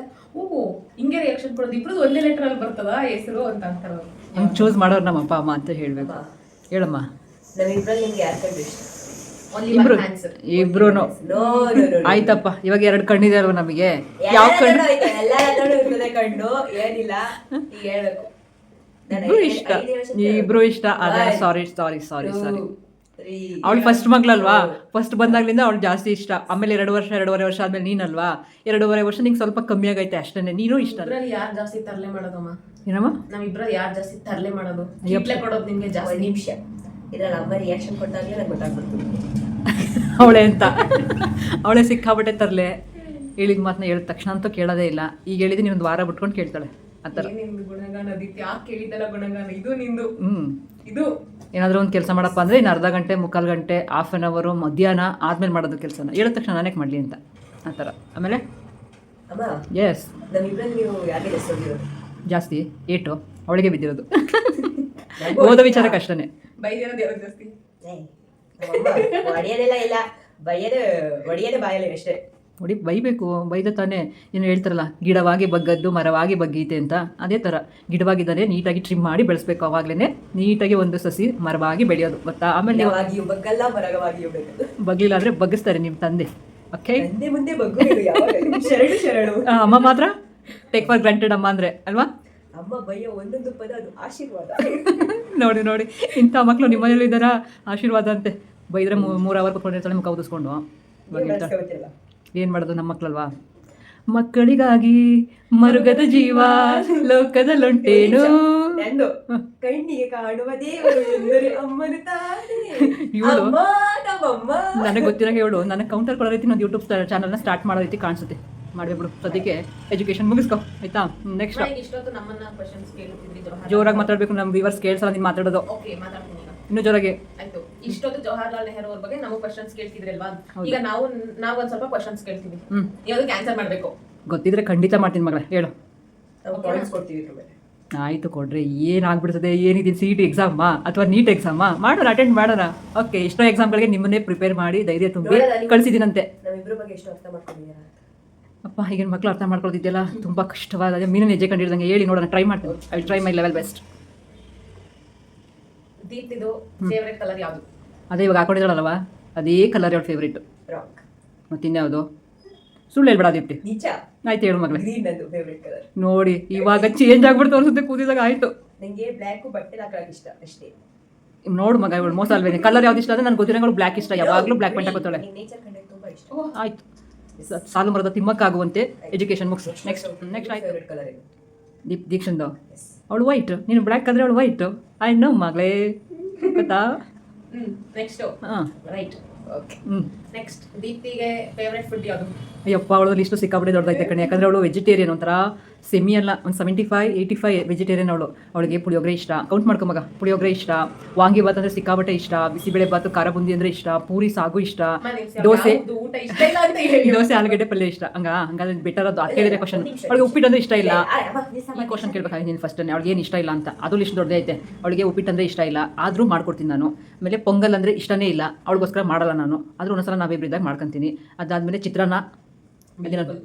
ಹಿಂಗೆ ರಿಯಾಕ್ಷನ್ ಕೊಡೋದು. ಇಬ್ರದ್ದು ಒಂದೇ ಲೆಟರ್ ಅಲ್ಲಿ ಬರ್ತದ ಹೆಸರು ಅಂತ ಅಂತಾರ. ಹಂಗೆ ಚೂಸ್ ಮಾಡೋರು ನಮ್ಮ ಅಪ್ಪ ಅಮ್ಮ ಅಂತ ಹೇಳಬೇಕು. ಹೇಳಮ್ಮ. ನಮ್ಮಿಬ್ರಲ್ಲಿ ನಿಮ್ಗೆ ಯಾರು ಕಂಡು ಇಷ್ಟ? ಇಬ್ರು ಇಬ್ರು ಆಯ್ತಪ್ಪ. ಇವಾಗ 2 ಕಣ್ಣಿದೆ ಅಲ್ವ ನಮಗೆ. ಯಾವ ಕಣ್ಣು? ಎಲ್ಲ ಕಣ್ಣು ಏನಿಲ್ಲ ಈಗ ಹೇಳ್ಬೇಕು. ಇಬ್ರು ಇಷ್ಟ. ಅದೇ ಸಾರಿ ಅವಳು ಫಸ್ಟ್ ಮಗಳಲ್ವಾ, ಫಸ್ಟ್ ಬಂದಾಗ್ಲಿಂದ ಅವಳು ಜಾಸ್ತಿ ಇಷ್ಟ. ಆಮೇಲೆ 2 ವರ್ಷ ಆದ್ಮೇಲೆ ನೀನಲ್ವಾ, 2.5 ವರ್ಷ ನಿಂಗೆ ಸ್ವಲ್ಪ ಕಮ್ಮಿ ಆಗೈತೆ ಅಷ್ಟೇ. ನೀನು ಇಷ್ಟ. ಯಾರು ಜಾಸ್ತಿ ತರಲೆ ಮಾಡೋದಮ್ಮ? ಏನಮ್ಮ? ನಮ್ಮಿಬ್ರಲ್ಲಿ ಯಾರು ಜಾಸ್ತಿ ತರಲೆ ಮಾಡೋದು, ಕಿಟ್ಲೆ ಕೊಡೋದು ನಿಮ್ಗೆ ಜಾಸ್ತಿ? ನಿಮಿಷ ಇದ್ರಲ್ಲಿ ಅಮ್ಮ ರಿಯಾಕ್ಷನ್ ಕೊಟ್ಟಾಗಲೇ ನಂಗೆ ಗೊತ್ತಾಗ್ಬಿಡ್ತು ಅವಳೆ ಅಂತ. ಅವಳೇ ಸಿಕ್ಕಾಬಿಟ್ಟೆ ತರಲೆ. ಹೇಳಿದ ಮಾತನ್ನ ಹೇಳಿದ ತಕ್ಷಣ ಅಂತೂ ಕೇಳೋದೇ ಇಲ್ಲ. ಈಗ ಹೇಳಿದ್ರೆ ನೀನೊಂದು ವಾರ ಬಿಟ್ಕೊಂಡು ಕೇಳ್ತಾಳೆ ಆ ಥರ. ನಿಂದು ಗುಣಗಾನ ಅದಿತ್ತು, ಯಾಕೆ ಕೇಳಿದ್ದಲ್ಲ ಗುಣಗಾನ? ಇದು ನಿಂದು. ಇದು ಏನಾದರೂ ಒಂದು ಕೆಲಸ ಮಾಡಪ್ಪ ಅಂದರೆ ಇನ್ನು ಅರ್ಧ ಗಂಟೆ, ಮುಕ್ಕಾಲು ಗಂಟೆ, ಹಾಫ್ ಆನ್ ಅವರು, ಮಧ್ಯಾಹ್ನ ಆದ್ಮೇಲೆ ಮಾಡೋದು ಕೆಲಸನ. ಹೇಳಿದ ತಕ್ಷಣ ನಾನೇಕೆ ಮಾಡಲಿ ಅಂತ ಆ ಥರ. ಆಮೇಲೆ ಅಮ್ಮ ಎಸ್, ನಮ್ಮಿಬ್ರಲ್ಲಿ ನೀವು ಯಾರಿಗೆ ಹೆಸರು ಜಾಸ್ತಿ ಏಟು ಅವಳಿಗೆ ಬಿದ್ದಿರೋದು. ಓದೋ ವಿಚಾರಕ್ಕೆ ಅಷ್ಟೇ. ಬೈದಿರೋದು ಯಾವಾಗ ಜಾಸ್ತಿ? ಹೊಡೆಯೋದೆಲ್ಲ ಇಲ್ಲ, ಒಡೆಯೋದೇ ಬಾಯಲ್ಲಿ ಅಷ್ಟೇ. ಬೈಬೇಕು, ಬೈದ ತಾನೇ. ಏನು ಹೇಳ್ತಾರಲ್ಲ, ಗಿಡವಾಗಿ ಬಗ್ಗದ್ದು ಮರವಾಗಿ ಬಗ್ಗೀತೆ ಅಂತ. ಅದೇ ಥರ ಗಿಡವಾಗಿದ್ದರೆ ನೀಟಾಗಿ ಟ್ರಿಮ್ ಮಾಡಿ ಬೆಳೆಸ್ಬೇಕು. ಅವಾಗಲೇ ನೀಟಾಗಿ ಒಂದು ಸಸಿ ಮರವಾಗಿ ಬೆಳೆಯೋದು, ಗೊತ್ತಾ? ಆಮೇಲೆ ಬಗ್ಗಲ್ಲ, ಮರವಾಗಿಯೂ ಬೇಕು. ಬಗ್ಲಿಲ್ಲ ಅಂದರೆ ಬಗ್ಗಿಸ್ತಾರೆ ನಿಮ್ಮ ತಂದೆ. ಓಕೆ, ಮುಂದೆ ಬಗ್ಗು ಶರಳು. ಅಮ್ಮ ಮಾತ್ರ ಟೇಕ್ ಫಾರ್ ಗ್ರಾಂಟೆಡ್ ಅಮ್ಮ ಅಂದರೆ ಅಲ್ವಾ? ಅಮ್ಮ ಬಯ್ಯ ಒಂದೊಂದು ಪದ ಅದು ಆಶೀರ್ವಾದ. ನೋಡಿ ಇಂಥ ಮಕ್ಕಳು ನಿಮ್ಮ ಮನೇಲಿ ಇದ್ದಾರಾ? ಆಶೀರ್ವಾದ ಅಂತೆ. ಬೈದ್ರೆ 3 ಅವರ್ ಕುತ್ಕೊಂಡಿರ್ತಾಳೆ ಮುಖ ಉದಿಸ್ಕೊಂಡು. ಏನು ಮಾಡೋದು, ನಮ್ಮ ಮಕ್ಕಳಲ್ವಾ? ಮಕ್ಕಳಿಗಾಗಿ ಮರುಗದ ಜೀವ ಲೋಕದಲ್ಲೊಂಟೇನು, ಕಣ್ಣಿಗೆ ಕಾಣುವ ದೇವರು ಎಂದರೆ ಅಮ್ಮನ ತಾನೇ. ಇವಳು ನನಗೆ ಗೊತ್ತಿರೋ ಹೇಳು, ನನಗೆ ಕೌಂಟರ್ ಕೊಡೋ ರೀತಿ ಒಂದು ಯೂಟ್ಯೂಬ್ ಚಾನಲ್ನ ಸ್ಟಾರ್ಟ್ ಮಾಡೋ ರೀತಿ ಕಾಣಿಸುತ್ತೆ. ಮಾಡಬೇಬಿಡು, ಸದ್ಯಕ್ಕೆ ಎಜುಕೇಶನ್ ಮುಗಿಸ್ಕೊ ಆಯ್ತಾ. ನೆಕ್ಸ್ಟ್ ಜೋರಾಗಿ ಮಾತಾಡಬೇಕು, ನಮ್ಮ ವ್ಯೂವರ್ಸ್ ಕೇಳಿಸಲ್ಲ ನೀನು ಮಾತಾಡೋದು. ಇನ್ನೂ ಜೋರಾಗಿ. ಆಯ್ತು, ಇಷ್ಟೊತ್ತು ಜವಾಹರ್ಲಾಲ್ ನೆಹರು ಅವ್ರ ಬಗ್ಗೆ ನಾವು ಕ್ವಶನ್ಸ್ ಕೇಳ್ತಿದ್ರಲ್ವಾ? ಈಗ ನಾವು ಒಂದ್ ಸ್ವಲ್ಪ ಕ್ವಶನ್ಸ್ ಕೇಳ್ತೀವಿ, ನೀವು ಅದಕ್ಕೆ ಆನ್ಸರ್ ಮಾಡಬೇಕು. ಗೊತ್ತಿದ್ರೆ ಖಂಡಿತ ಮಾಡ್ತೀನಿ ಮಗಳೇ, ಹೇಳು. ಆಯಿತು ಕೊಡ್ರಿ. ಏನಾಗ್ಬಿಡ್ತದೆ, ಏನಿದೆ, CET ಎಕ್ಸಾಮಾ ಅಥವಾ ನೀಟ್ ಎಕ್ಸಾಮಾ? ಮಾಡೋಣ, ಅಟೆಂಡ್ ಮಾಡೋಣ. ಓಕೆ, ಎಷ್ಟೋ ಎಕ್ಸಾಮ್ಗಳಿಗೆ ನಿಮ್ಮನ್ನೇ ಪ್ರಿಪೇರ್ ಮಾಡಿ ಧೈರ್ಯ ತುಂಬಿ ಕಳಿಸಿದ್ದೀನಂತೆ. ಅಪ್ಪ, ಈಗಿನ ಮಕ್ಕಳು ಅರ್ಥ ಮಾಡ್ಕೊಳ್ತಿದ್ದೆಲ್ಲ ತುಂಬ ಕಷ್ಟವಾದ ಮೀನು ಹೆಜ್ಜೆ ಕಂಡಿಡ್ದಂಗೆ. ಹೇಳಿ ನೋಡೋಣ, ಟ್ರೈ ಮಾಡ್ತೀನಿ. I try my level best. ದೀಪ್ತಿದು ಫೇವರೇಟ್ ಕಲರ್ ಯಾವುದು? ಅದೇ ಇವಾಗ ಹಾಕೊಂಡಿದ್ದಾಳಲ್ವಾ, ಅದೇ ಕಲರ್ ಯಾವ್ದು ಫೇವ್ರೇಟ್? ಮತ್ತಿನ್ಯಾವುದು? ಸುಳ್ಳು ಹೇಳ್ಬೇಡ ದೀಪ್ತಿ. ಆಯ್ತು ಹೇಳು ಮಗಳೇ. ನೋಡಿ ಇವಾಗ ಚೇಂಜ್ ಆಗ್ಬಿಡ್ತು ಅನ್ಸುತ್ತೆ, ಕೂದಿದಾಗ ಆಯ್ತು. ನಂಗೆ ಬ್ಲ್ಯಾಕ್ ಬಟ್ಟೆ ಹಾಕಕ್ಕೆ ಇಷ್ಟ ಅಷ್ಟೇ. ನೋಡು ಮಗ, ಇವಳು ಮೋಸ ಅಲ್ವೇನೆ. ಕಲರ್ ಯಾವ್ದು ಇಷ್ಟ ಅಂದ್ರೆ ನನಗೆ ಗೊತ್ತಿರೋ ಬ್ಲ್ಯಾಕ್ ಇಷ್ಟ. ಯಾವಾಗಲೂ ಬ್ಲ್ಯಾಕ್ ಪ್ಯಾಂಟ್ ಹಾಕೋತಾಳೆ. ಆಯ್ತು, ಸಾಲು ಮರದ ತಿಮ್ಮಕ್ಕಾಗುವಂತೆ ಎಜುಕೇಶನ್ ಮುಗಿಸು. ನೆಕ್ಸ್ಟ್ ಆಯ್ತು ದೀಕ್ಷಂದು. ಅವಳು ವೈಟ್, ನೀನು ಬ್ಲ್ಯಾಕ್ ಆದರೆ ಅವಳು ವೈಟ್. ಆಯ್ತು ನೋ ಮಗಳೇ, ಗೊತ್ತಾ? Next right. ಓಕೆ, ನೆಕ್ಸ್ಟ್ ದೀಪ್ತಿಗೆ ಫೇವರೇಟ್ ಫುಡ್ ಯಾವುದು? ಅಯ್ಯಪ್ಪ, ಅವಳಲ್ಲಿ ಇಷ್ಟು ಸಿಕ್ಕಾಬಿಟ್ಟೆ ದೊಡ್ಡದೈತೆ ಕಣೆ. ಯಾಕಂದರೆ ಅವಳು ವೆಜಿಟೇರಿಯನ್, ಒಂಥರ ಸೆಮಿ ಅಲ್ಲ, ಒಂದು 75-85 ವೆಜಿಟೇರಿಯನ್ ಅವಳು. ಅವಳಿಗೆ ಪುಳಿಯೋಗರೆ ಇಷ್ಟ, ಕೌಂಟ್ ಮಾಡ್ಕೊ ಮಗ. ಪುಳಿಯೋಗರೆ ಇಷ್ಟ, ವಾಂಗಿ ಬಾತ್ ಅಂದರೆ ಸಿಕ್ಕಾಬಿಟ್ಟೆ ಇಷ್ಟ, ಬಿಸಿಬೇಳೆ ಬಾತು ಖಾರ ಬುಂದಿ ಅಂದರೆ ಇಷ್ಟ, ಪೂರಿ ಸಾಗು ಇಷ್ಟ, ದೋಸೆ ಆಲೂಗಡ್ಡೆ ಪಲ್ಯ ಇಷ್ಟ. ಹಂಗಾದ್ರೆ ಬೆಟರ್ ಅದು. ಅದು ಕೇಳಿದ್ರೆ ಕ್ವಶನ್. ಅವಳಿಗೆ ಉಪ್ಪಿಟ್ಟು ಅಂದರೆ ಇಷ್ಟ ಇಲ್ಲ. ಈ ಕ್ವಶನ್ ಕೇಳ್ಬೇಕಾಗಿ ನೀನು ಫಸ್ಟ್ ಅವಳಿಗೆ ಏನು ಇಷ್ಟ ಇಲ್ಲ ಅಂತ. ಅದು ಲಿಸ್ಟ್ ದೊಡ್ಡದೇ ಐತೆ. ಅವಳಿಗೆ ಉಪ್ಪಿಟ್ಟು ಅಂದರೆ ಇಷ್ಟ ಇಲ್ಲ, ಆದರೂ ಮಾಡ್ಕೊಡ್ತೀನಿ ನಾನು. ಆಮೇಲೆ ಪೊಂಗಲ್ ಅಂದರೆ ಇಷ್ಟನೇ ಇಲ್ಲ, ಅವಳಿಗೋಸ್ಕರ ಮಾಡಲ್ಲ ನಾನು. ಆದರೂ ಒಂದೊಂದ್ಸಲ ನಾವಿಬ್ಬರಿದ್ದಾಗ ಮಾಡ್ಕೊತೀನಿ. ಅದಾದಮೇಲೆ ಚಿತ್ರಾನ್ನ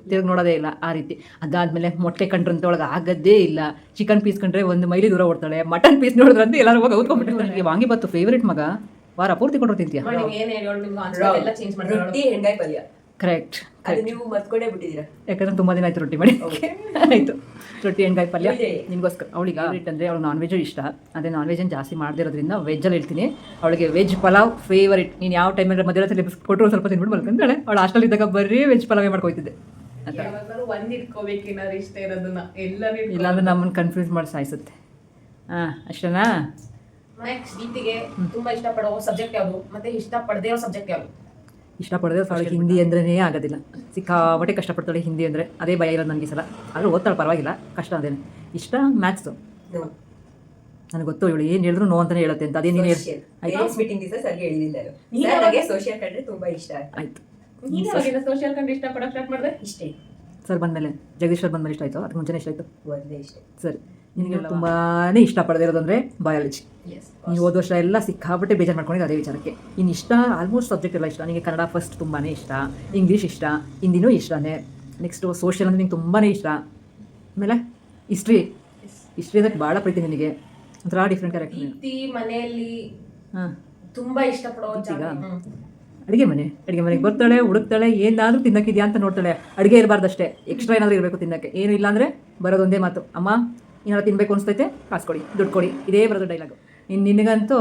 ತಿರುಗಿ ನೋಡೋದೇ ಇಲ್ಲ ಆ ರೀತಿ. ಅದಾದಮೇಲೆ ಮೊಟ್ಟೆ ಕಂಡ್ರಂತ ಒಳಗೆ ಆಗದೇ ಇಲ್ಲ. ಚಿಕನ್ ಪೀಸ್ ಕಂಡ್ರೆ 1 ಮೈಲಿ ದೂರ ಓಡ್ತಾಳೆ. ಮಟನ್ ಪೀಸ್ ನೋಡಿದ್ರಂತೆ ಎಲ್ಲರೂ ಹೋಗಿ ಔತ್ಕೊಂಡ್ಬಿಟ್ಟಿರ್ತಾಳೆ. ವಾಂಗಿ ಬಾತು ಫೇವ್ರೇಟ್ ಮಗ, ವಾರ ಪೂರ್ತಿ ಕೊಟ್ಟರು ತಿಂತೀಯ. ಕರೆಕ್ಟ್. ನೀವು ಮತ್ಕೊಂಡೇ ಬಿಟ್ಟಿದ್ದೀರಾ, ಯಾಕಂದ್ರೆ ತುಂಬ ದಿನ ಆಯ್ತು ರೊಟ್ಟಿ ಮಾಡಿ. ಆಯಿತು, ರೊಟ್ಟಿ ಎಣ್ಗಾಯಿ ಪಲ್ಯ ನಿಮಗೋಸ್ಕರ. ಅವಳಿಗೆ ರೇಟ್ ಅಂದರೆ ಅವಳು ನಾನ್ ವೆಜ್ಜು ಇಷ್ಟ. ಅದೇ ನಾನ್ ವೆಜ್ಜನ್ನು ಜಾಸ್ತಿ ಮಾಡದಿರೋದ್ರಿಂದ ವೆಜ್ಜಲ್ಲಿ ಹೇಳ್ತೀನಿ. ಅವಳಿಗೆ ವೆಜ್ ಪಲಾವ್ ಫೇವರೇಟ್. ನೀನು ಯಾವ ಟೈಮಲ್ಲಿ ಮಧ್ಯರಾತ್ರಿ ಕೊಟ್ಟರು ಸ್ವಲ್ಪ ತಿನ್ಬಿಟ್ಟು ಮಲ್ಕೊಂತಾಳೆ. ಅವಳು ಹಾಸ್ಟೆಲ್ ಇದ್ದಾಗ ಬರೀ ವೆಜ್ ಪಲಾವೇ ಮಾಡ್ಕೊಯ್ತಿದ್ದೆ. ಇಲ್ಲಾಂದ್ರೆ ನಮ್ಮನ್ನು ಕನ್ಫ್ಯೂಸ್ ಮಾಡಿ ಸಾಯಿಸುತ್ತೆ. ಅಷ್ಟೇನಾ? ತುಂಬಾ ಇಷ್ಟಪಡೋ ಸಬ್ಜೆಕ್ಟ್ ಯಾವುದು ಮತ್ತೆ ಇಷ್ಟಪಡದೇ ಇರೋ ಸಬ್ಜೆಕ್ಟ್ ಯಾವುದು? ಇಷ್ಟಪಡೋದು ಅವಳಿಗೆ ಹಿಂದಿ ಅಂದ್ರೇ ಆಗೋದಿಲ್ಲ. ಸಿಕ್ಕಾಪಟ್ಟೆ ಕಷ್ಟಪಡ್ತಾಳೆ ಹಿಂದಿ ಅಂದರೆ. ಅದೇ ಭಯ ಇರೋದು ನನಗೆ ಸಲ. ಆದರೂ ಓದ್ತಾಳೆ, ಪರವಾಗಿಲ್ಲ. ಕಷ್ಟ ಅದೇನೆ. ಇಷ್ಟ ಮ್ಯಾಥ್ಸು. ನನಗೆ ಗೊತ್ತು ಇವಳು ಏನು ಹೇಳಿದ್ರು ನೋ ಅಂತಲೇ ಹೇಳುತ್ತೆ ಅಂತ. ಅದೇನು ಹೇಳಿ ಪೇರೆಂಟ್ಸ್ ಮೀಟಿಂಗ್ ದಿವಸ ಸರ್ಗೆ ಹೇಳಿಲ್ಲ ನನಗೆ ಸೋಷಿಯಲ್ ಕಂಡ್ರೆ ತುಂಬಾ ಇಷ್ಟ ಆಯಿತು. ಸೋಷಿಯಲ್ ಕಂಡು ಇಷ್ಟ ಪಡಕ್ ಸ್ಟಾರ್ಟ್ ಮಾಡಿದೆ ಇಷ್ಟೇ. ಸರ್ ಬಂದಮೇಲೆ ಜಗದೀಶ್ ಸರ್ ಬಂದಮೇಲೆ ಇಷ್ಟ ಆಯಿತು, ಅದಕ್ಕೆ ಮುಂಚೆನೇ ಇಷ್ಟ ಆಯಿತು. ಮೊದಲೇ ಇಷ್ಟೇ. ಸರಿ, ನಿನಗೆ ತುಂಬಾ ಇಷ್ಟಪಡದೇ ಇರೋದು ಅಂದರೆ ಬಯಾಲಜಿ. ನೀವು ಹೋದ ವರ್ಷ ಎಲ್ಲ ಸಿಕ್ಕಾಪಟ್ಟೆ ಬೇಜಾರು ಮಾಡ್ಕೊಂಡಿದ್ದು ಅದೇ ವಿಚಾರಕ್ಕೆ. ಇನ್ನು ಇಷ್ಟ ಆಲ್ಮೋಸ್ಟ್ ಸಬ್ಜೆಕ್ಟ್ ಎಲ್ಲ ಇಷ್ಟ. ನಿಮಗೆ ಕನ್ನಡ ಫಸ್ಟ್ ತುಂಬಾ ಇಷ್ಟ, ಇಂಗ್ಲೀಷ್ ಇಷ್ಟ, ಹಿಂದಿನೂ ಇಷ್ಟನೇ, ನೆಕ್ಸ್ಟು ಸೋಷಿಯಲ್ ಅಂದರೆ ನಿಂಗೆ ತುಂಬಾ ಇಷ್ಟ, ಆಮೇಲೆ ಹಿಸ್ಟ್ರಿ ಅದಕ್ಕೆ ಭಾಳ ಪ್ರೀತಿ ನಿನಗೆ, ಒಂಥರ ಡಿಫ್ರೆಂಟ್ ಕ್ಯಾರೆಕ್ಟರ್. ಮನೆಯಲ್ಲಿ ಹಾಂ, ತುಂಬಾ ಇಷ್ಟಪಡೋ ಅಡುಗೆ ಮನೆಗೆ ಬರ್ತಾಳೆ, ಹುಡುಕ್ತಾಳೆ, ಏನಾದರೂ ತಿನ್ನಕ್ಕಿದ್ಯಾ ಅಂತ ನೋಡ್ತಾಳೆ. ಅಡುಗೆ ಇರಬಾರ್ದಷ್ಟೇ, ಎಕ್ಸ್ಟ್ರಾ ಏನಾದರೂ ಇರಬೇಕು ತಿನ್ನಕ್ಕೆ. ಏನು ಇಲ್ಲ ಅಂದರೆ ಬರೋದೊಂದೇ ಮಾತು, ಅಮ್ಮ ಏನಾದ್ರು ತಿನ್ನಬೇಕು ಅನಿಸ್ತೈತೆ, ಕಾಸು ಕೊಡಿ, ದುಡ್ಡು ಕೊಡಿ, ಇದೇ ಬರೋದು ಡೈಲಾಗು. ನಿನಗಂತೂ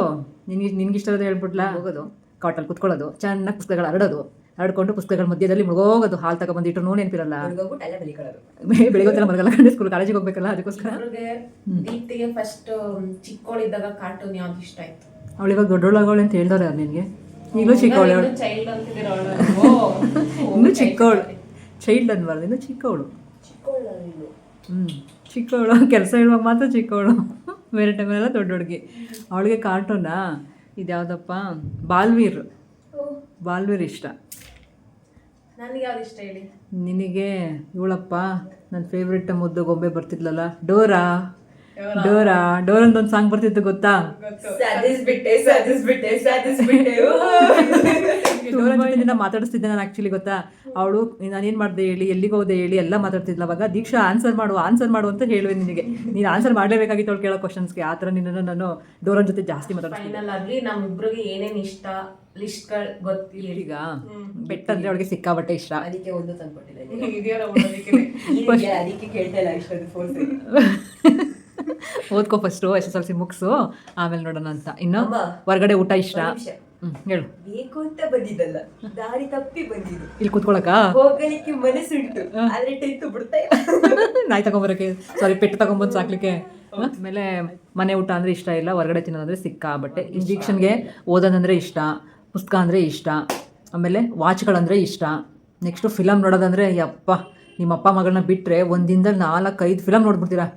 ನಿನ್ಗಿಷ್ಟ ಇರೋದು ಹೇಳ್ಬಿಟ್ಲಾ, ಹೋಗೋದು ಕಾಟಲ್ಲಿ ಕುತ್ಕೊಳ್ಳೋದು, ಚೆನ್ನಾಗಿ ಪುಸ್ತಕಗಳು ಹರಡ್ಕೊಂಡು ಪುಸ್ತಕಗಳ ಮಧ್ಯದಲ್ಲಿ ಮುಳುಗೋಗೋದು, ಹಾಲು ತಗೊಂಡ್ಬಂದಿಟ್ಟು ನೆನಪಿರಲ್ಲ, ಬೆಳಿಗ್ಗೆ ಹೊತ್ತೆಲ್ಲ ಮಲಗಲ್ಲ, ಕಂಡು ಸ್ಕೂಲ್ ಕಾಲೇಜಿಗೆ ಹೋಗ್ಬೇಕಲ್ಲ, ಅದಕ್ಕೋಸ್ಕರ. ದೀಪ್ತಿಗೆ ಫಸ್ಟ್ ಚಿಕ್ಕವಳಿದ್ದಾಗ ಕಾರ್ಟೂನ್ ಯಾವ್ದು ಇಷ್ಟ ಆಯ್ತು? ಅವಳಿವಾಗ ದೊಡ್ಡವಳಾಗೋಳೆ ಅಂತ ಹೇಳ್ದವ್ರೆ ಅವ್ರು ನಿನಗೆ. ಈಗಲೂ ಚಿಕ್ಕವಳು, ಇನ್ನೂ ಚಿಕ್ಕವಳು, ಚೈಲ್ಡ್ ಅನ್ಬಾರ್ದು, ಇನ್ನೂ ಚಿಕ್ಕವಳು. ಚಿಕ್ಕವಳು, ಕೆಲಸ ಹೇಳುವಾಗ ಮಾತ್ರ ಚಿಕ್ಕವಳು, ಬೇರೆ ಟೈಮಲ್ಲೆಲ್ಲ ದೊಡ್ಡ ಹುಡುಗಿ. ಅವಳಿಗೆ ಕಾರ್ಟೂನಾ ಇದು ಯಾವುದಪ್ಪ, ಬಾಲ್ವೀರ್ ಇಷ್ಟ. ನನಗೆ ಯಾವ್ದು ಇಷ್ಟ ಹೇಳಿ? ನಿನಗೆ ಇವಳಪ್ಪ ನನ್ನ ಫೇವ್ರೆಟ್ ಮುದ್ದು ಗೊಂಬೆ ಬರ್ತಿದ್ಲಲ್ಲ, ಡೋರಂದೊಂದು ಸಾಂಗ್ ಬರ್ತಿತ್ತು ಗೊತ್ತಾ? ಡೋರನ್ ಮಾತಾಡಿಸ್ತಿದ್ದೆ ನಾನು ಆ್ಯಕ್ಚುಲಿ, ಗೊತ್ತಾ? ಅವಳು ನಾನೇನು ಮಾಡಿದೆ ಹೇಳಿ, ಎಲ್ಲಿಗೆ ಹೋದೆ ಹೇಳಿ ಎಲ್ಲ ಮಾತಾಡ್ತಿದ್ಲ. ಅವಾಗ ದೀಕ್ಷಾ ಆನ್ಸರ್ ಮಾಡು ಅಂತ ಹೇಳುವೆ ನಿನಗೆ. ನೀನು ಆನ್ಸರ್ ಮಾಡಲೇಬೇಕಾಗಿತ್ತು ಅವಳು ಕೇಳೋ ಕ್ವಶನ್ಸ್ಗೆ. ಆ ಥರ ನಿನ್ನನ್ನು ನಾನು ಡೋರನ್ ಜೊತೆ ಜಾಸ್ತಿ ಮಾತಾಡ್ತೀನಿ. ಫೈನಲ್ ಆಗಿ ನಮ್ಮಿಬ್ರಿಗೆ ಏನೇನು ಇಷ್ಟ ಲಿಸ್ಟ್ಗಳು ಗೊತ್ತಿಲ್ಲ. ಈಗ ಬೆಟ್ಟ ಅಂದರೆ ಅವಳಿಗೆ ಸಿಕ್ಕಾಬಟ್ಟೆ ಇಷ್ಟ. ಅದಕ್ಕೆ ಒಂದು ತಂದ್ಕೊಟ್ಟಿಲ್ಲ, ಅದಕ್ಕೆ ಕೇಳ್ತಾ ಇಲ್ಲ ಇಷ್ಟೊಂದು ಫೋರ್ಸ್. ಓದ್ಕೋ ಫಸ್ಟು, SSLC ಮುಗಿಸು, ಆಮೇಲೆ ನೋಡೋಣ ಅಂತ. ಇನ್ನು ಹೊರಗಡೆ ಊಟ ಇಷ್ಟ? ಹೇಳು. ಬೇಕು ಅಂತ ಬಂದಿದ್ದಲ್ಲ, ದಾರಿ ತಪ್ಪಿ ಬಂದಿದ್ದು. ಇಲ್ಲಿ ಕೂತ್ಕೊಳಕ ಹೋಗಲಿಕ್ಕೆ ಮನಸ್ಸುಂಟು, ಆದ್ರೆ ಟೆಂತ್ ಬಿಡ್ತಾ ನಾಯಿ ತಗೊಂಬರಕ್ಕೆ, ಪೆಟ್ಟು ತಗೊಂಬಂದು ಸಾಕ್ಲಿಕ್ಕೆ. ಆಮೇಲೆ ಮನೆ ಊಟ ಅಂದರೆ ಇಷ್ಟ ಇಲ್ಲ, ಹೊರಗಡೆ ತಿನ್ನೋದಂದ್ರೆ ಸಿಕ್ಕಾಬಟ್ಟೆ. ಇಂಜೆಕ್ಷನ್ಗೆ ಓದೋದಂದರೆ ಇಷ್ಟ, ಪುಸ್ತಕ ಅಂದರೆ ಇಷ್ಟ, ಆಮೇಲೆ ವಾಚ್ಗಳಂದರೆ ಇಷ್ಟ. ನೆಕ್ಸ್ಟು ಫಿಲಮ್ ನೋಡೋದಂದರೆ ಯಪ್ಪ, ನಿಮ್ಮ ಅಪ್ಪ ಮಗಳನ್ನ ಬಿಟ್ಟರೆ ಒಂದಿನದಲ್ಲಿ 4-5 ಫಿಲಮ್ ನೋಡ್ಬಿಡ್ತೀರಾ.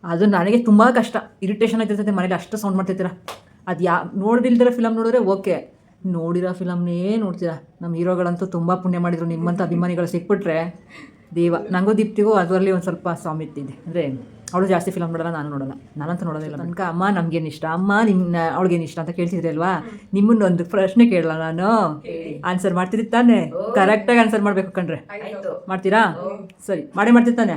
ಅದು ನನಗೆ ತುಂಬ ಕಷ್ಟ, ಇರಿಟೇಷನ್ ಆಗ್ತಿರ್ತೈತೆ ಮನೇಲಿ, ಅಷ್ಟು ಸೌಂಡ್ ಮಾಡ್ತಿರ್ತೀರ. ಅದು ನೋಡಿಲ್ದಿರೋ ಫಿಲಮ್ ನೋಡಿದ್ರೆ ಓಕೆ, ನೋಡಿರೋ ಫಿಲಮ್ನೇ ನೋಡ್ತೀರಾ. ನಮ್ಮ ಹೀರೋಗಳಂತೂ ತುಂಬ ಪುಣ್ಯ ಮಾಡಿದರು, ನಿಮ್ಮಂಥ ಅಭಿಮಾನಿಗಳು ಸಿಕ್ಬಿಟ್ರೆ ದೇವ. ನನಗೂ ದೀಪ್ತಿಗೂ ಅದರಲ್ಲಿ ಒಂದು ಸ್ವಲ್ಪ ಸಾಮ್ಯತೆ ಇದೆ. ಅಂದರೆ ಅವಳು ಜಾಸ್ತಿ ಫಿಲಮ್ ನೋಡಲ್ಲ, ನಾನು ನೋಡಲ್ಲ, ನಾನಂತೂ ನೋಡೋದಿಲ್ಲ. ತನಕ ಅಮ್ಮ ನಮ್ಗೇನು ಇಷ್ಟ, ಅಮ್ಮ ಅವಳಿಗೇನು ಇಷ್ಟ ಅಂತ ಕೇಳ್ತಿದ್ರಿ ಅಲ್ವಾ? ನಿಮ್ಮನ್ನೊಂದು ಪ್ರಶ್ನೆ ಕೇಳಲ್ಲ ನಾನು, ಆನ್ಸರ್ ಮಾಡ್ತಿದ್ದೆ ತಾನೆ? ಕರೆಕ್ಟಾಗಿ ಆನ್ಸರ್ ಮಾಡಬೇಕು ಕಣ್ರೆ. ಮಾಡ್ತೀರಾ? ಸರಿ, ಮಾಡ್ತಿರ್ತಾನೆ.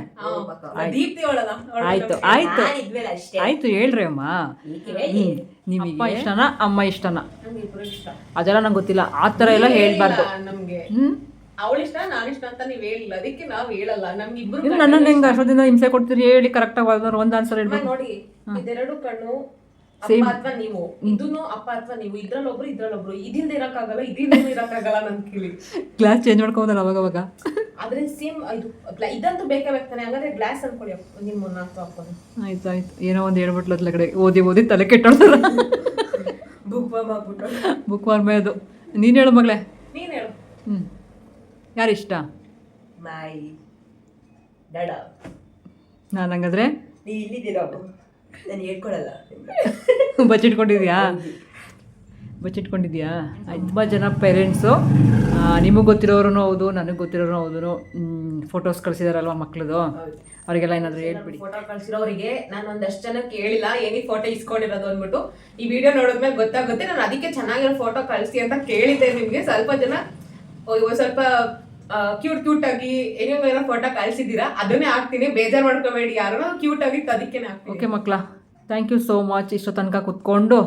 ಆಯ್ತು ಹೇಳ್ರಿ ಅಮ್ಮ. ನಿಮಗೆ ಇಷ್ಟನಾ ಅಮ್ಮ ಇಷ್ಟನಾ? ಅದೆಲ್ಲ ನಂಗೆ ಗೊತ್ತಿಲ್ಲ, ಆ ಥರ ಎಲ್ಲ ಹೇಳ್ಬಾರ್ದು. ಅವಳ ಇಷ್ಟ ನಾನು ಇಷ್ಟ ಅಂತ ನೀವು ಹೇಳಿಲ್ಲ, ಅದಕ್ಕೆ ನಾವು ಹೇಳಲ್ಲ. ನಮ್ಗಿಬ್ರು ನನ್ನನ್ನು ಹೆಂಗೆ ಅಷ್ಟೊಂದಿಂದ ಹಿಂಸೆ ಕೊಡ್ತೀರಿ ಹೇಳಿ, ಕರೆಕ್ಟಾಗಿ ಒಂದು ಆನ್ಸರ್ ಹೇಳ್ಬೇಕು. ನೋಡಿ, ಇದೆರಡು ಕಣ್ಣು ಅಪ್ಪ ಅಥವಾ ನೀವು, ಇದನ್ನು ಅಪ್ಪ ಅಥವಾ ನೀವು, ಇದ್ರಲ್ಲೊಬ್ರು ಇದಿಂದ ಇರಕ್ಕಾಗಲ್ಲ, ಇರಕ್ಕಾಗಲ್ಲ. ನನ್ ಕಿವಿ ಗ್ಲಾಸ್ ಚೇಂಜ್ ಮಾಡ್ಕೋಬೋದಲ್ಲ ಅವಾಗ. ಆದ್ರೆ ಸೇಮ್ ಇದಂತೂ ಬೇಕೇ ಬೇಕಾನೆ. ಹಂಗಾದ್ರೆ ಗ್ಲಾಸ್ ಅನ್ಕೊಳ್ಳಿ ನಿಮ್ಮನ್ನ ಹಾಕೊಂಡು. ಆಯ್ತು ಏನೋ ಒಂದು ಹೇಳ್ಬಿಟ್ಲತ್ಲ ಕಡೆ ಓದಿ ತಲೆ ಕೆಟ್ಟೋಡ್ತಾರ. ಬುಕ್ ಮಾರ್ಮೆ ಅದು. ನೀನು ಹೇಳು ಮಗಳೇ. ನೀನು ಹೇಳು. ಯಾರಿಷ್ಟ? ನಾನು ಹಂಗಾದ್ರೆ ನೀ ಇಲ್ಲಿದ್ದೀರಾ, ನಾನು ಹೇಳ್ಕೊಡಲ್ಲ. ಬಚ್ಚಿಟ್ಕೊಂಡಿದ್ಯಾ? ತುಂಬ ಜನ ಪೇರೆಂಟ್ಸು, ನಿಮಗೆ ಗೊತ್ತಿರೋರು ಹೌದು, ನನಗೆ ಗೊತ್ತಿರೋರು ಹೌದು, ಫೋಟೋಸ್ ಕಳಿಸಿದಾರಲ್ವ ಮಕ್ಳದು, ಅವರಿಗೆಲ್ಲ ಏನಾದರೂ ಹೇಳ್ಬಿಡಿ. ಫೋಟೋ ಕಳ್ಸಿರೋರಿಗೆ ನಾನು ಒಂದಷ್ಟು ಜನ ಕೇಳಿಲ್ಲ ಏನಿ ಫೋಟೋ ಇಸ್ಕೊಂಡಿರೋದು ಅಂದ್ಬಿಟ್ಟು. ಈ ವಿಡಿಯೋ ನೋಡಿದ್ಮೇಲೆ ಗೊತ್ತಾಗುತ್ತೆ. ನಾನು ಅದಕ್ಕೆ ಚೆನ್ನಾಗಿರೋ ಫೋಟೋ ಕಳಿಸಿ ಅಂತ ಕೇಳಿದ್ದೆ ನಿಮಗೆ. ಸ್ವಲ್ಪ ಜನ ಸ್ವಲ್ಪ ಕ್ಯೂಟ್ ಆಗಿ ಏನೋ ಫೋಟೋ ಕಳಿಸಿದ್ದೀರಾ, ಅದನ್ನೇ ಹಾಕ್ತೀನಿ, ಬೇಜಾರು ಮಾಡ್ಕೋಬೇಡಿ ಯಾರು. ಕ್ಯೂಟ್ ಆಗಿ ಅದಕ್ಕೆ ಹಾಕ್ತೀನಿ. ಓಕೆ ಮಕ್ಕಳ, ಥ್ಯಾಂಕ್ ಯು ಸೋ ಮಚ್. ಇಷ್ಟು ತನಕ ಕುತ್ಕೊಂಡು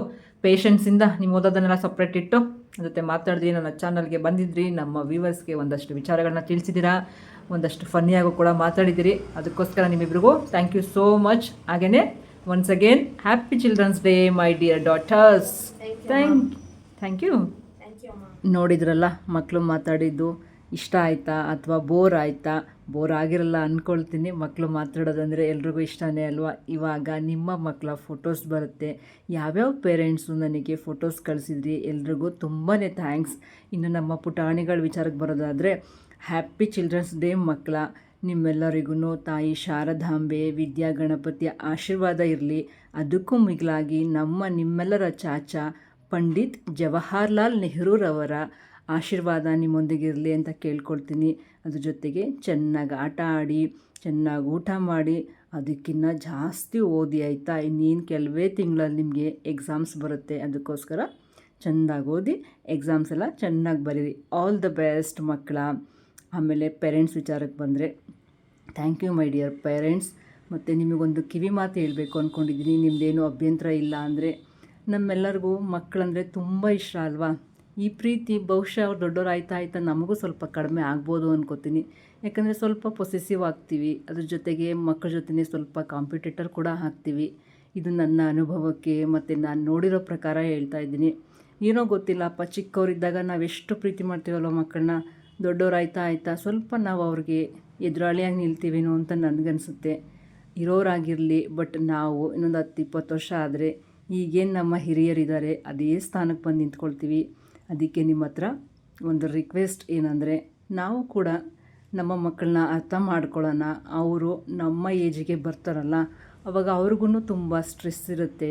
ಪೇಷನ್ಸಿಂದ ನೀವು ಓದೋದನ್ನೆಲ್ಲ ಸಪ್ರೇಟ್ ಇಟ್ಟು ಜೊತೆ ಮಾತಾಡಿದ್ರಿ, ನನ್ನ ಚಾನಲ್ಗೆ ಬಂದಿದ್ರಿ, ನಮ್ಮ ವ್ಯೂವರ್ಸ್ಗೆ ಒಂದಷ್ಟು ವಿಚಾರಗಳನ್ನ ತಿಳಿಸಿದ್ದೀರಾ, ಒಂದಷ್ಟು ಫನ್ನಿಯಾಗೂ ಕೂಡ ಮಾತಾಡಿದ್ದೀರಿ. ಅದಕ್ಕೋಸ್ಕರ ನಿಮ್ಮಿಬ್ರಿಗೂ ಥ್ಯಾಂಕ್ ಯು ಸೋ ಮಚ್. ಹಾಗೆಯೇ once again happy children's day my dear daughters. Thank you. ನೋಡಿದ್ರಲ್ಲ ಮಕ್ಕಳು ಮಾತಾಡಿದ್ದು, ಇಷ್ಟ ಆಯಿತಾ ಅಥವಾ ಬೋರ್ ಆಯಿತಾ? ಬೋರ್ ಆಗಿರಲ್ಲ ಅಂದ್ಕೊಳ್ತೀನಿ. ಮಕ್ಕಳು ಮಾತಾಡೋದಂದರೆ ಎಲ್ರಿಗೂ ಇಷ್ಟನೇ ಅಲ್ವಾ? ಇವಾಗ ನಿಮ್ಮ ಮಕ್ಕಳ ಫೋಟೋಸ್ ಬರುತ್ತೆ. ಯಾವ್ಯಾವ ಪೇರೆಂಟ್ಸು ನನಗೆ ಫೋಟೋಸ್ ಕಳಿಸಿದ್ರಿ ಎಲ್ರಿಗೂ ತುಂಬಾ ಥ್ಯಾಂಕ್ಸ್. ಇನ್ನು ನಮ್ಮ ಪುಟಾಣಿಗಳ ವಿಚಾರಕ್ಕೆ ಬರೋದಾದರೆ, ಹ್ಯಾಪಿ ಚಿಲ್ಡ್ರನ್ಸ್ ಡೇ ಮಕ್ಕಳ. ನಿಮ್ಮೆಲ್ಲರಿಗೂ ತಾಯಿ ಶಾರದಾಂಬೆ ವಿದ್ಯಾಗಣಪತಿಯ ಆಶೀರ್ವಾದ ಇರಲಿ. ಅದಕ್ಕೂ ಮಿಗಿಲಾಗಿ ನಿಮ್ಮೆಲ್ಲರ ಚಾಚಾ ಪಂಡಿತ್ ಜವಾಹರ್ಲಾಲ್ ನೆಹರೂರವರ ಆಶೀರ್ವಾದ ನಿಮ್ಮೊಂದಿಗಿರಲಿ ಅಂತ ಕೇಳ್ಕೊಳ್ತೀನಿ. ಅದ್ರ ಜೊತೆಗೆ ಚೆನ್ನಾಗಿ ಆಟ ಆಡಿ, ಚೆನ್ನಾಗಿ ಊಟ ಮಾಡಿ, ಅದಕ್ಕಿಂತ ಜಾಸ್ತಿ ಓದಿ ಆಯಿತಾ. ಇನ್ನೇನು ಕೆಲವೇ ತಿಂಗಳಲ್ಲಿ ನಿಮಗೆ ಎಕ್ಸಾಮ್ಸ್ ಬರುತ್ತೆ. ಅದಕ್ಕೋಸ್ಕರ ಚೆಂದಾಗಿ ಓದಿ ಎಕ್ಸಾಮ್ಸ್ ಎಲ್ಲ ಚೆನ್ನಾಗಿ ಬರೀರಿ. ಆಲ್ ದ ಬೆಸ್ಟ್ ಮಕ್ಕಳ. ಆಮೇಲೆ ಪೇರೆಂಟ್ಸ್ ವಿಚಾರಕ್ಕೆ ಬಂದರೆ, thank you my dear parents. ಮತ್ತು ನಿಮಗೊಂದು ಕಿವಿ ಮಾತು ಹೇಳಬೇಕು ಅಂದ್ಕೊಂಡಿದ್ದೀನಿ. ನಿಮ್ಮದೇನು ಅಭ್ಯಂತರ ಇಲ್ಲ ಅಂದರೆ, ನಮ್ಮೆಲ್ಲರಿಗೂ ಮಕ್ಕಳಂದರೆ ತುಂಬ ಇಷ್ಟ ಅಲ್ವಾ. ಈ ಪ್ರೀತಿ ಬಹುಶಃ ಅವ್ರು ದೊಡ್ಡವ್ರು ಆಯ್ತಾ ನಮಗೂ ಸ್ವಲ್ಪ ಕಡಿಮೆ ಆಗ್ಬೋದು ಅನ್ಕೋತೀನಿ. ಯಾಕಂದರೆ ಸ್ವಲ್ಪ ಪೊಸೆಸಿವ್ ಆಗ್ತೀವಿ. ಅದ್ರ ಜೊತೆಗೆ ಮಕ್ಕಳ ಜೊತೆ ಸ್ವಲ್ಪ ಕಾಂಪಿಟೇಟರ್ ಕೂಡ ಆಗ್ತೀವಿ. ಇದು ನನ್ನ ಅನುಭವಕ್ಕೆ ಮತ್ತು ನಾನು ನೋಡಿರೋ ಪ್ರಕಾರ ಹೇಳ್ತಾ ಇದ್ದೀನಿ. ಏನೋ ಗೊತ್ತಿಲ್ಲಪ್ಪ, ಚಿಕ್ಕವರಿದ್ದಾಗ ನಾವು ಎಷ್ಟು ಪ್ರೀತಿ ಮಾಡ್ತೀವಲ್ವ ಮಕ್ಕಳನ್ನ, ದೊಡ್ಡವ್ರು ಆಯ್ತಾ ಸ್ವಲ್ಪ ನಾವು ಅವ್ರಿಗೆ ಎದುರಾಳಿಯಾಗಿ ನಿಲ್ತೀವೇನೋ ಅಂತ ನನಗನ್ಸುತ್ತೆ. ಇರೋರಾಗಿರಲಿ, ಬಟ್ ನಾವು ಇನ್ನೊಂದು 10-20 ವರ್ಷ ಆದರೆ ಈಗೇನು ನಮ್ಮ ಹಿರಿಯರಿದ್ದಾರೆ ಅದೇ ಸ್ಥಾನಕ್ಕೆ ಬಂದು ನಿಂತ್ಕೊಳ್ತೀವಿ. ಅದಕ್ಕೆ ನಿಮ್ಮ ಹತ್ರ ಒಂದು ರಿಕ್ವೆಸ್ಟ್ ಏನಂದರೆ, ನಾವು ಕೂಡ ನಮ್ಮ ಮಕ್ಕಳನ್ನ ಅರ್ಥ ಮಾಡ್ಕೊಳ್ಳೋಣ. ಅವರು ನಮ್ಮ ಏಜಿಗೆ ಬರ್ತಾರಲ್ಲ, ಅವಾಗ ಅವ್ರಿಗೂ ತುಂಬ ಸ್ಟ್ರೆಸ್ ಇರುತ್ತೆ.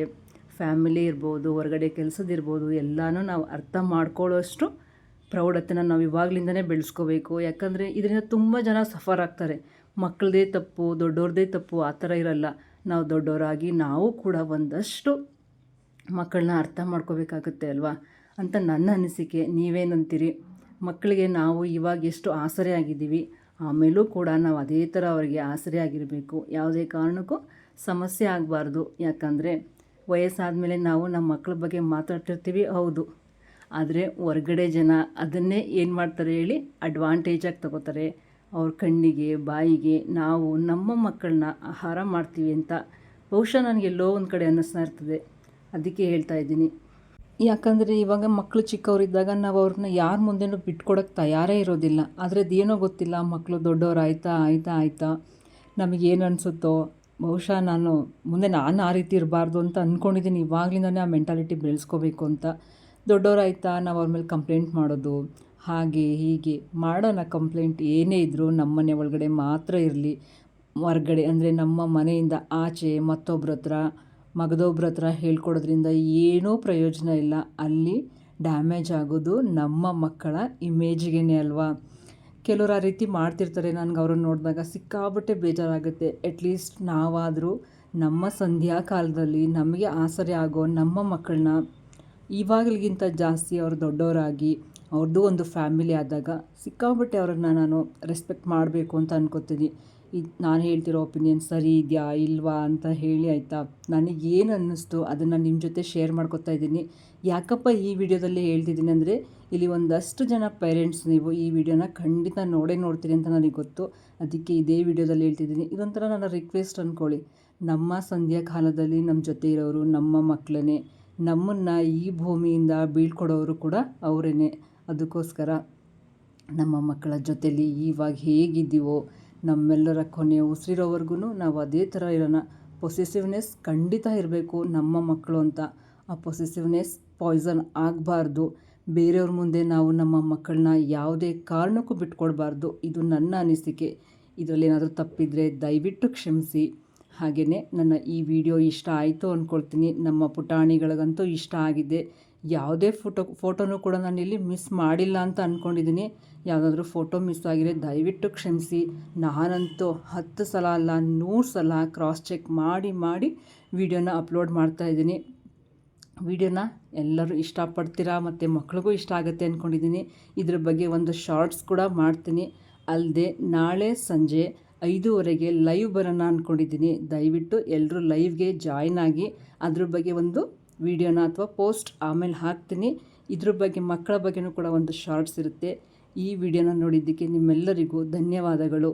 ಫ್ಯಾಮಿಲಿ ಇರ್ಬೋದು, ಹೊರಗಡೆ ಕೆಲಸದಿರ್ಬೋದು, ಎಲ್ಲನೂ ನಾವು ಅರ್ಥ ಮಾಡ್ಕೊಳ್ಳೋಷ್ಟು ಪ್ರೌಢತೆನ ನಾವು ಇವಾಗಲಿಂದನೇ ಬೆಳೆಸ್ಕೋಬೇಕು. ಯಾಕಂದರೆ ಇದರಿಂದ ತುಂಬ ಜನ ಸಫರ್ ಆಗ್ತಾರೆ. ಮಕ್ಕಳದೇ ತಪ್ಪು, ದೊಡ್ಡವ್ರದ್ದೇ ತಪ್ಪು ಆ ಥರ ಇರಲ್ಲ. ನಾವು ದೊಡ್ಡವರಾಗಿ ನಾವು ಕೂಡ ಒಂದಷ್ಟು ಮಕ್ಕಳನ್ನ ಅರ್ಥ ಮಾಡ್ಕೋಬೇಕಾಗತ್ತೆ ಅಲ್ವಾ ಅಂತ ನನ್ನ ಅನಿಸಿಕೆ. ನೀವೇನಂತೀರಿ? ಮಕ್ಕಳಿಗೆ ನಾವು ಇವಾಗ ಎಷ್ಟು ಆಸರೆ ಆಗಿದ್ದೀವಿ, ಆಮೇಲೂ ಕೂಡ ನಾವು ಅದೇ ಥರ ಅವರಿಗೆ ಆಸರೆ ಆಗಿರಬೇಕು. ಯಾವುದೇ ಕಾರಣಕ್ಕೂ ಸಮಸ್ಯೆ ಆಗಬಾರ್ದು. ಯಾಕಂದರೆ ವಯಸ್ಸಾದಮೇಲೆ ನಾವು ನಮ್ಮ ಮಕ್ಕಳ ಬಗ್ಗೆ ಮಾತಾಡ್ತಿರ್ತೀವಿ, ಹೌದು. ಆದರೆ ಹೊರಗಡೆ ಜನ ಅದನ್ನೇ ಏನು ಮಾಡ್ತಾರೆ ಹೇಳಿ, ಅಡ್ವಾಂಟೇಜಾಗಿ ತಗೋತಾರೆ. ಅವ್ರ ಕಣ್ಣಿಗೆ ಬಾಯಿಗೆ ನಾವು ನಮ್ಮ ಮಕ್ಕಳನ್ನ ಆಹಾರ ಮಾಡ್ತೀವಿ ಅಂತ ಬಹುಶಃ ನನಗೆಲ್ಲೋ ಒಂದು ಕಡೆ ಅನ್ನಿಸ್ತಾ ಇರ್ತದೆ. ಅದಕ್ಕೆ ಹೇಳ್ತಾ ಇದ್ದೀನಿ. ಯಾಕಂದರೆ ಇವಾಗ ಮಕ್ಕಳು ಚಿಕ್ಕವರಿದ್ದಾಗ ನಾವು ಅವ್ರನ್ನ ಯಾರ ಮುಂದೆನೂ ಬಿಟ್ಕೊಡೋಕ್ಕೆ ತಯಾರೇ ಇರೋದಿಲ್ಲ. ಆದರೆ ಅದೇನೋ ಗೊತ್ತಿಲ್ಲ, ಮಕ್ಕಳು ದೊಡ್ಡವ್ರು ಆಯ್ತಾ ನಮಗೇನು ಅನಿಸುತ್ತೋ, ಬಹುಶಃ ಮುಂದೆ ನಾನು ಆ ರೀತಿ ಇರಬಾರ್ದು ಅಂತ ಅಂದ್ಕೊಂಡಿದ್ದೀನಿ. ಇವಾಗಲಿಂದನೇ ಆ ಮೆಂಟಾಲಿಟಿ ಬೆಳೆಸ್ಕೋಬೇಕು ಅಂತ. ದೊಡ್ಡವರಾಯ್ತಾ ನಾವು ಅವ್ರ ಮೇಲೆ ಕಂಪ್ಲೇಂಟ್ ಮಾಡೋದು, ಹಾಗೆ ಹೀಗೆ ಮಾಡೋಣ. ಕಂಪ್ಲೇಂಟ್ ಏನೇ ಇದ್ದರೂ ನಮ್ಮ ಮನೆ ಒಳಗಡೆ ಮಾತ್ರ ಇರಲಿ. ಹೊರ್ಗಡೆ ಅಂದರೆ ನಮ್ಮ ಮನೆಯಿಂದ ಆಚೆ ಮತ್ತೊಬ್ಬರ ಹತ್ರ, ಮಗದೊಬ್ಬರ ಹತ್ರ ಹೇಳ್ಕೊಡೋದ್ರಿಂದ ಏನೂ ಪ್ರಯೋಜನ ಇಲ್ಲ. ಅಲ್ಲಿ ಡ್ಯಾಮೇಜ್ ಆಗೋದು ನಮ್ಮ ಮಕ್ಕಳ ಇಮೇಜಿಗೇನೆ ಅಲ್ವಾ. ಕೆಲವರು ಆ ರೀತಿ ಮಾಡ್ತಿರ್ತಾರೆ. ನನಗೆ ಅವ್ರನ್ನ ನೋಡಿದಾಗ ಸಿಕ್ಕಾಬಟ್ಟೆ ಬೇಜಾರಾಗುತ್ತೆ. ಅಟ್ಲೀಸ್ಟ್ ನಾವಾದರೂ ನಮ್ಮ ಸಂಧ್ಯಾ ಕಾಲದಲ್ಲಿ ನಮಗೆ ಆಸರೆ ಆಗೋ ನಮ್ಮ ಮಕ್ಕಳನ್ನ ಇವಾಗಲಿಗಿಂತ ಜಾಸ್ತಿ ಅವರು ದೊಡ್ಡವರಾಗಿ ಅವ್ರದ್ದು ಒಂದು ಫ್ಯಾಮಿಲಿ ಆದಾಗ ಸಿಕ್ಕಾಬಟ್ಟೆ ಅವ್ರನ್ನ ನಾನು ರೆಸ್ಪೆಕ್ಟ್ ಮಾಡಬೇಕು ಅಂತ ಅನ್ಕೋತೀನಿ. ಇದು ನಾನು ಹೇಳ್ತಿರೋ ಒಪಿನಿಯನ್ ಸರಿ ಇದೆಯಾ ಇಲ್ವಾ ಅಂತ ಹೇಳಿ ಆಯಿತಾ. ನನಗೇನು ಅನ್ನಿಸ್ತು ಅದನ್ನು ನಿಮ್ಮ ಜೊತೆ ಶೇರ್ ಮಾಡ್ಕೊತಾ ಇದ್ದೀನಿ. ಯಾಕಪ್ಪ ಈ ವಿಡಿಯೋದಲ್ಲಿ ಹೇಳ್ತಿದ್ದೀನಿ ಅಂದರೆ, ಇಲ್ಲಿ ಒಂದಷ್ಟು ಜನ ಪೇರೆಂಟ್ಸ್ ನೀವು ಈ ವಿಡಿಯೋನ ಖಂಡಿತ ನೋಡ್ತೀರಿ ಅಂತ ನನಗೆ ಗೊತ್ತು. ಅದಕ್ಕೆ ಇದೇ ವಿಡಿಯೋದಲ್ಲಿ ಹೇಳ್ತಿದ್ದೀನಿ. ಇದೊಂಥರ ನನ್ನ ರಿಕ್ವೆಸ್ಟ್ ಅಂದ್ಕೊಳ್ಳಿ. ನಮ್ಮ ಸಂಧ್ಯಾ ಕಾಲದಲ್ಲಿ ನಮ್ಮ ಜೊತೆ ಇರೋರು ನಮ್ಮ ಮಕ್ಕಳೇ. ನಮ್ಮನ್ನು ಈ ಭೂಮಿಯಿಂದ ಬೀಳ್ಕೊಡೋರು ಕೂಡ ಅವರೇ. ಅದಕ್ಕೋಸ್ಕರ ನಮ್ಮ ಮಕ್ಕಳ ಜೊತೇಲಿ ಇವಾಗ ಹೇಗಿದ್ದೀವೋ ನಮ್ಮೆಲ್ಲರ ಕೊನೆಯ ಉಸಿರೋವರೆಗೂ ನಾವು ಅದೇ ಥರ ಇರೋಣ. ಪೊಸೆಸಿವ್ನೆಸ್ ಖಂಡಿತ ಇರಬೇಕು ನಮ್ಮ ಮಕ್ಕಳು ಅಂತ. ಆ ಪೊಸೆಸಿವ್ನೆಸ್ ಪಾಯ್ಸನ್ ಆಗಬಾರ್ದು. ಬೇರೆಯವ್ರ ಮುಂದೆ ನಾವು ನಮ್ಮ ಮಕ್ಕಳನ್ನ ಯಾವುದೇ ಕಾರಣಕ್ಕೂ ಬಿಟ್ಕೊಡ್ಬಾರ್ದು. ಇದು ನನ್ನ ಅನಿಸಿಕೆ. ಇದರಲ್ಲಿ ಏನಾದರೂ ತಪ್ಪಿದರೆ ದಯವಿಟ್ಟು ಕ್ಷಮಿಸಿ. ಹಾಗೆಯೇ ನನ್ನ ಈ ವಿಡಿಯೋ ಇಷ್ಟ ಆಯಿತು ಅಂದ್ಕೊಳ್ತೀನಿ. ನಮ್ಮ ಪುಟಾಣಿಗಳಿಗಂತೂ ಇಷ್ಟ ಆಗಿದೆ. ಯಾವುದೇ ಫೋಟೋನೂ ಕೂಡ ನಾನಿಲ್ಲಿ ಮಿಸ್ ಮಾಡಿಲ್ಲ ಅಂತ ಅಂದ್ಕೊಂಡಿದ್ದೀನಿ. ಯಾವುದಾದ್ರೂ ಫೋಟೋ ಮಿಸ್ ಆಗಿದ್ರೆ ದಯವಿಟ್ಟು ಕ್ಷಮಿಸಿ. ನಾನಂತೂ 10 ಸಲ ಅಲ್ಲ 100 ಸಲ ಕ್ರಾಸ್ ಚೆಕ್ ಮಾಡಿ ವಿಡಿಯೋನ ಅಪ್ಲೋಡ್ ಮಾಡ್ತಾಯಿದ್ದೀನಿ. ವಿಡಿಯೋನ ಎಲ್ಲರೂ ಇಷ್ಟಪಡ್ತೀರಾ ಮತ್ತು ಮಕ್ಳಿಗೂ ಇಷ್ಟ ಆಗುತ್ತೆ ಅಂದ್ಕೊಂಡಿದ್ದೀನಿ. ಇದ್ರ ಬಗ್ಗೆ ಒಂದು ಶಾರ್ಟ್ಸ್ ಕೂಡ ಮಾಡ್ತೀನಿ. ಅಲ್ಲದೆ ನಾಳೆ ಸಂಜೆ 5:30ಗೆ ಲೈವ್ ಬರೋಣ ಅಂದ್ಕೊಂಡಿದ್ದೀನಿ. ದಯವಿಟ್ಟು ಎಲ್ಲರೂ ಲೈವ್ಗೆ ಜಾಯ್ನ್ ಆಗಿ ಅದ್ರ ಬಗ್ಗೆ ಒಂದು ವಿಡಿಯೋನ ಅಥವಾ ಪೋಸ್ಟ್ ಆಮೇಲೆ ಹಾಕ್ತೀನಿ. ಇದ್ರ ಬಗ್ಗೆ ಮಕ್ಕಳ ಬಗ್ಗೆನೂ ಕೂಡ ಒಂದು ಶಾರ್ಟ್ಸ್ ಇರುತ್ತೆ. ಈ ವಿಡಿಯೋನ ನೋಡಿದ್ದಕ್ಕೆ ನಿಮ್ಮೆಲ್ಲರಿಗೂ ಧನ್ಯವಾದಗಳು.